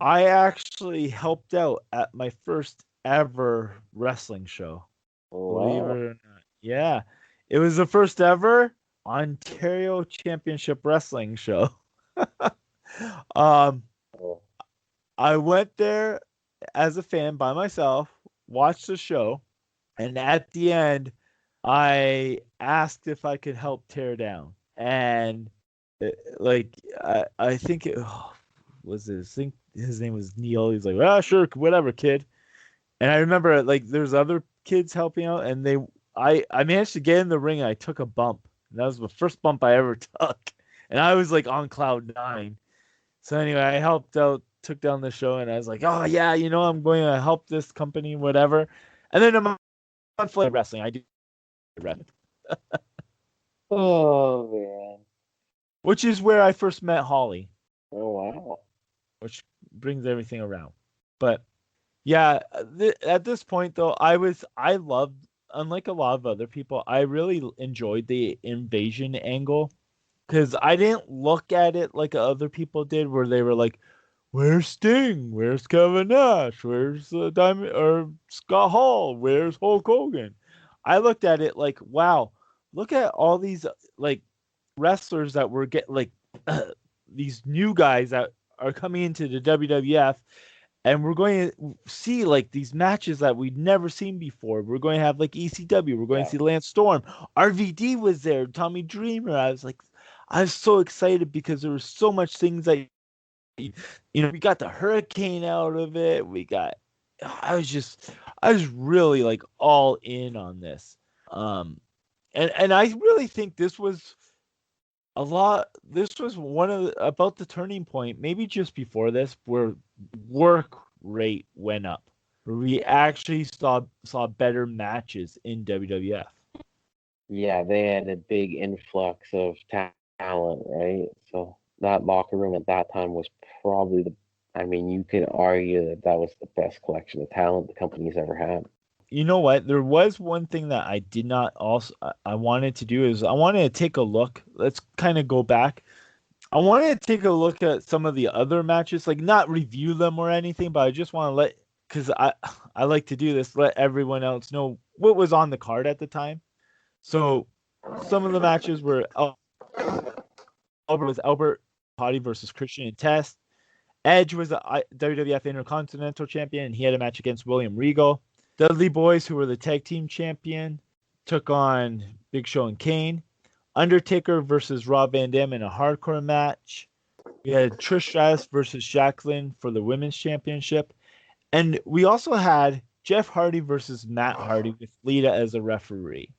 I actually helped out at my first ever wrestling show. Believe it Wow. or not. Yeah. It was the first ever Ontario Championship Wrestling show. um, Oh, I went there as a fan by myself, watched the show, and at the end, I asked if I could help tear down. And like I think it was his, I think his name was Neil. He's like, ah, sure, whatever, kid. And I remember like there's other kids helping out, and I managed to get in the ring. And I took a bump. And that was the first bump I ever took, and I was like on cloud nine. So anyway, I helped out, took down the show, and I was like, oh yeah, I'm going to help this company, whatever. And then I'm on Flame Wrestling. I do wrestling, oh man. which is where I first met Holly, Oh wow. which brings everything around. But yeah, at this point though, I loved, unlike a lot of other people, I really enjoyed the invasion angle because I didn't look at it like other people did, where they were like, "Where's Sting? Where's Kevin Nash? Where's Diamond or Scott Hall? Where's Hulk Hogan?" I looked at it like, "Wow, look at all these like wrestlers that were these new guys that are coming into the WWF, and we're going to see like these matches that we'd never seen before. We're going to have like ECW. We're going to Yeah. see Lance Storm. RVD was there. Tommy Dreamer. I was so excited because there was so much things that we got the Hurricane out of it. I was really like all in on this. And I really think this was a lot. This was one of about the turning point, maybe just before this, where work rate went up. Where we actually saw better matches in WWF. Yeah, they had a big influx of talent, right? So that locker room at that time was probably I mean, you could argue that that was the best collection of talent the company's ever had. You know what? There was one thing that I did not also I wanted to do is I wanted to take a look. Let's kind of go back. I wanted to take a look at some of the other matches, like not review them or anything, but I just want to because I like to do this, let everyone else know what was on the card at the time. So some of the matches were Albert Hottie versus Christian and Test. Edge was a WWF Intercontinental Champion, and he had a match against William Regal. Dudley Boys, who were the tag team champion, took on Big Show and Kane. Undertaker versus Rob Van Dam in a hardcore match. We had Trish Stratus versus Jacqueline for the women's championship. And we also had Jeff Hardy versus Matt Hardy with Lita as a referee.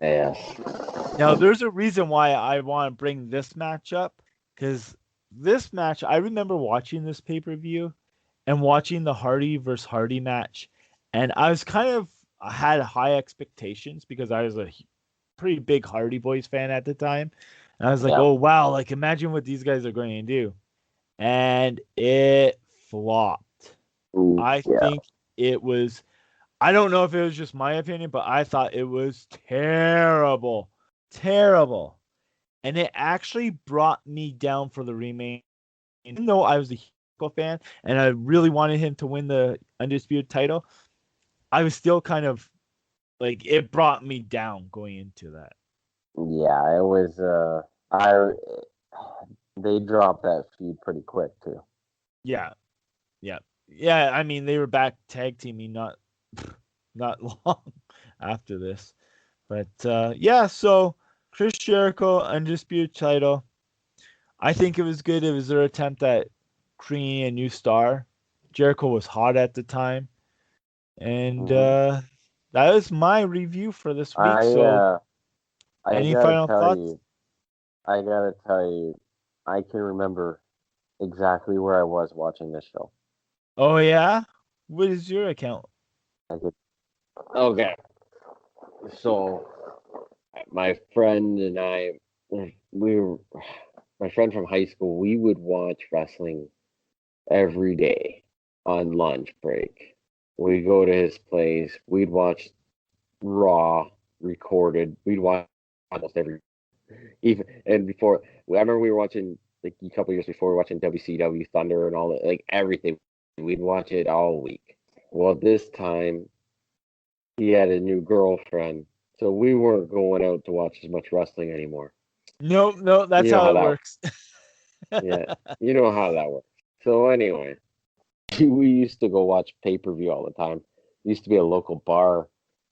Yes. Now, there's a reason why I want to bring this match up, because this match, I remember watching this pay per view and watching the Hardy versus Hardy match, and I had high expectations because I was a pretty big Hardy Boys fan at the time, and I was like, Yeah. oh wow, like imagine what these guys are going to do, and it flopped. Ooh, I yeah. think it was. I don't know if it was just my opinion, but I thought it was terrible, terrible. And it actually brought me down for the remaining. Even though I was a Hiko fan and I really wanted him to win the undisputed title, I was still kind of like it brought me down going into that. Yeah, it was I they dropped that feud pretty quick too. Yeah, yeah, yeah. I mean, they were back tag teaming not long after this, but yeah. So Chris Jericho undisputed title. I think it was good. It was their attempt at creating a new star. Jericho was hot at the time. And Hmm. that is my review for this week. I So, I any gotta final tell thoughts? you, I gotta tell you, I can remember exactly where I was watching this show. Oh, yeah? What is your account? I could, okay, so my friend and I, we were, my friend from high school, we would watch wrestling every day on lunch break. We'd go to his place. We'd watch Raw recorded. We'd watch almost every even and before. I remember we were watching. like a couple years before, watching WCW Thunder and all that, like everything. We'd watch it all week. Well, this time he had a new girlfriend, so we weren't going out to watch as much wrestling anymore. No, no, that's You know how how it that, works. yeah, you know how that works. So anyway, we used to go watch pay-per-view all the time. There used to be a local bar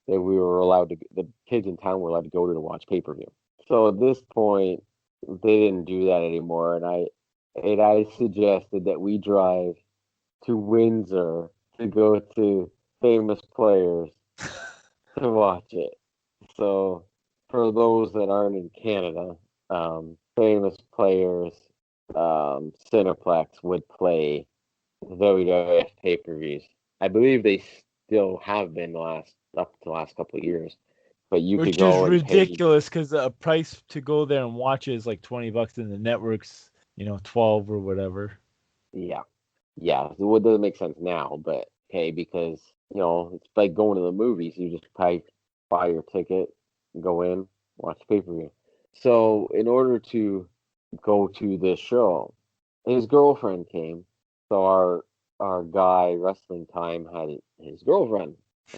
that we were allowed to, the kids in town were allowed to go to watch pay-per-view. So at this point, they didn't do that anymore, and I suggested that we drive to Windsor to go to Famous Players to watch it. So for those that aren't in Canada, Famous Players, Cineplex would play WWF pay-per-views. I believe they still have been up to the last couple of years, but you could Which is go and pay. ridiculous because the price to go there and watch it is like $20 and the network's, 12 or whatever. Yeah, yeah. So it doesn't make sense now, but hey, because it's like going to the movies. You just buy your ticket, go in, watch the pay-per-view. So in order to go to this show, his girlfriend came. So our guy wrestling time had his girlfriend.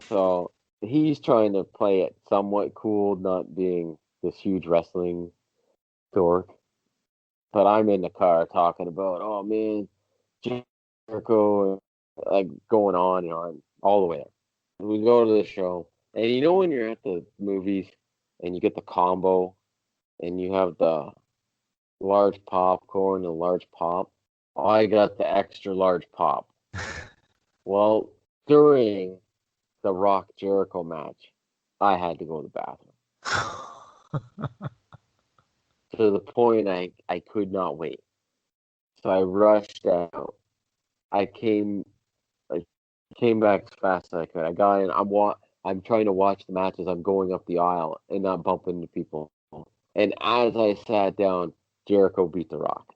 So he's trying to play it somewhat cool, not being this huge wrestling dork. But I'm in the car talking about, oh man, Jericho, like going on and on all the way there. We go to the show, and when you're at the movies and you get the combo and you have the large popcorn and large pop, I got the extra large pop. Well, during the Rock Jericho match, I had to go to the bathroom to the point I could not wait. So I rushed out. I came I came back as fast as I could. I got in. I'm trying to watch the match as I'm going up the aisle and not bumping into people. And as I sat down, Jericho beat The Rock.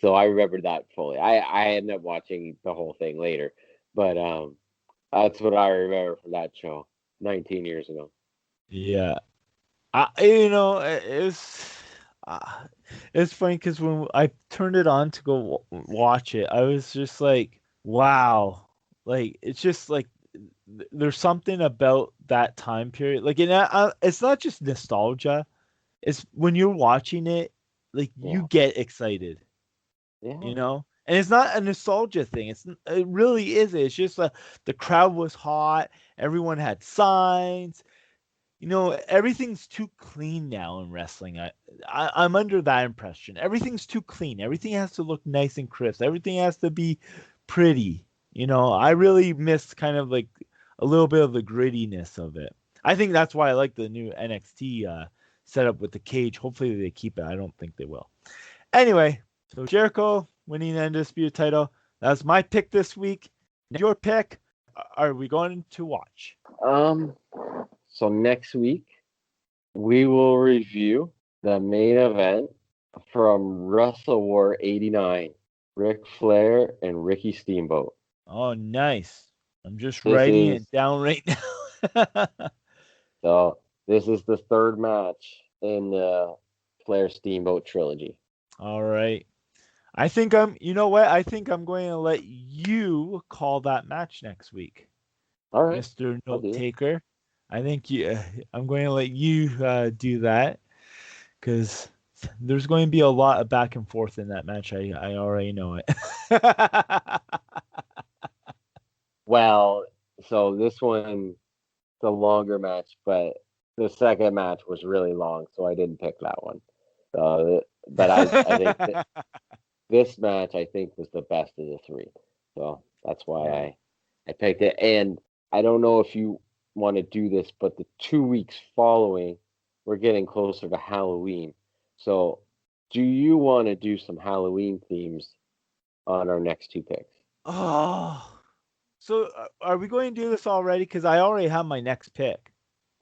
So I remember that fully. I ended up watching the whole thing later, but that's what I remember from that show 19 years ago. Yeah. It's funny because when I turned it on to go watch it, I was just like, wow. Like, it's just like there's something about that time period. Like, it's not just nostalgia. It's when you're watching it, like you Yeah, get excited, yeah, And it's not a nostalgia thing. It really is. It's just the crowd was hot. Everyone had signs. Everything's too clean now in wrestling. I'm under that impression. Everything's too clean. Everything has to look nice and crisp. Everything has to be pretty. I really miss kind of like a little bit of the grittiness of it. I think that's why I like the new NXT setup with the cage. Hopefully they keep it. I don't think they will. Anyway, so Jericho winning the Undisputed title. That's my pick this week. Your pick. Are we going to watch? Um. So next week we will review the main event from Wrestle War '89, Ric Flair and Ricky Steamboat. Oh, nice. I'm just This writing is it down right now. so this is the third match in the Flair Steamboat trilogy. All right. You know what? I think I'm going to let you call that match next week, All right, Mr. I'll Note do it. Taker. I'm going to let you do that because there's going to be a lot of back and forth in that match. I already know it. Well, so this one the longer match, but the second match was really long, so I didn't pick that one. But I think this match I think was the best of the three, so that's why Yeah. I picked it. And I don't know if you want to do this, but the 2 weeks following, we're getting closer to Halloween. So, do you want to do some Halloween themes on our next two picks? Oh, so are we going to do this already? Because I already have my next pick.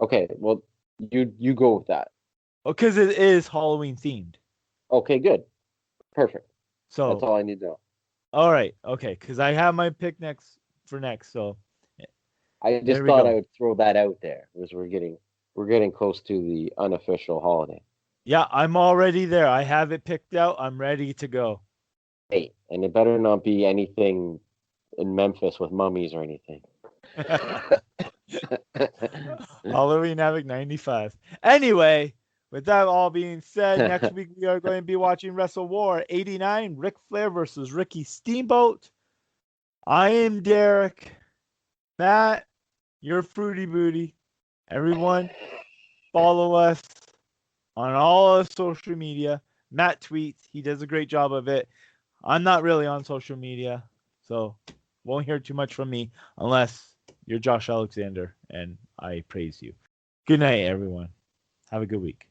Okay, well, you go with that. Oh, because it is Halloween themed. Okay, good, perfect. That's So, all I need to know. all right, okay, because I have my pick next for next. So I there just we thought I go. would throw that out there as we're getting we're getting close to the unofficial holiday. Yeah, I'm already there. I have it picked out. I'm ready to go. Hey, and it better not be anything in Memphis with mummies or anything. Halloween Havoc 95. Anyway, with that all being said, next week we are going to be watching Wrestle War 89, Ric Flair versus Ricky Steamboat. I am Derek. Matt, you're Fruity Booty. Everyone, follow us on all of social media. Matt tweets. He does a great job of it. I'm not really on social media, so won't hear too much from me unless you're Josh Alexander and I praise you. Good night, everyone. Have a good week.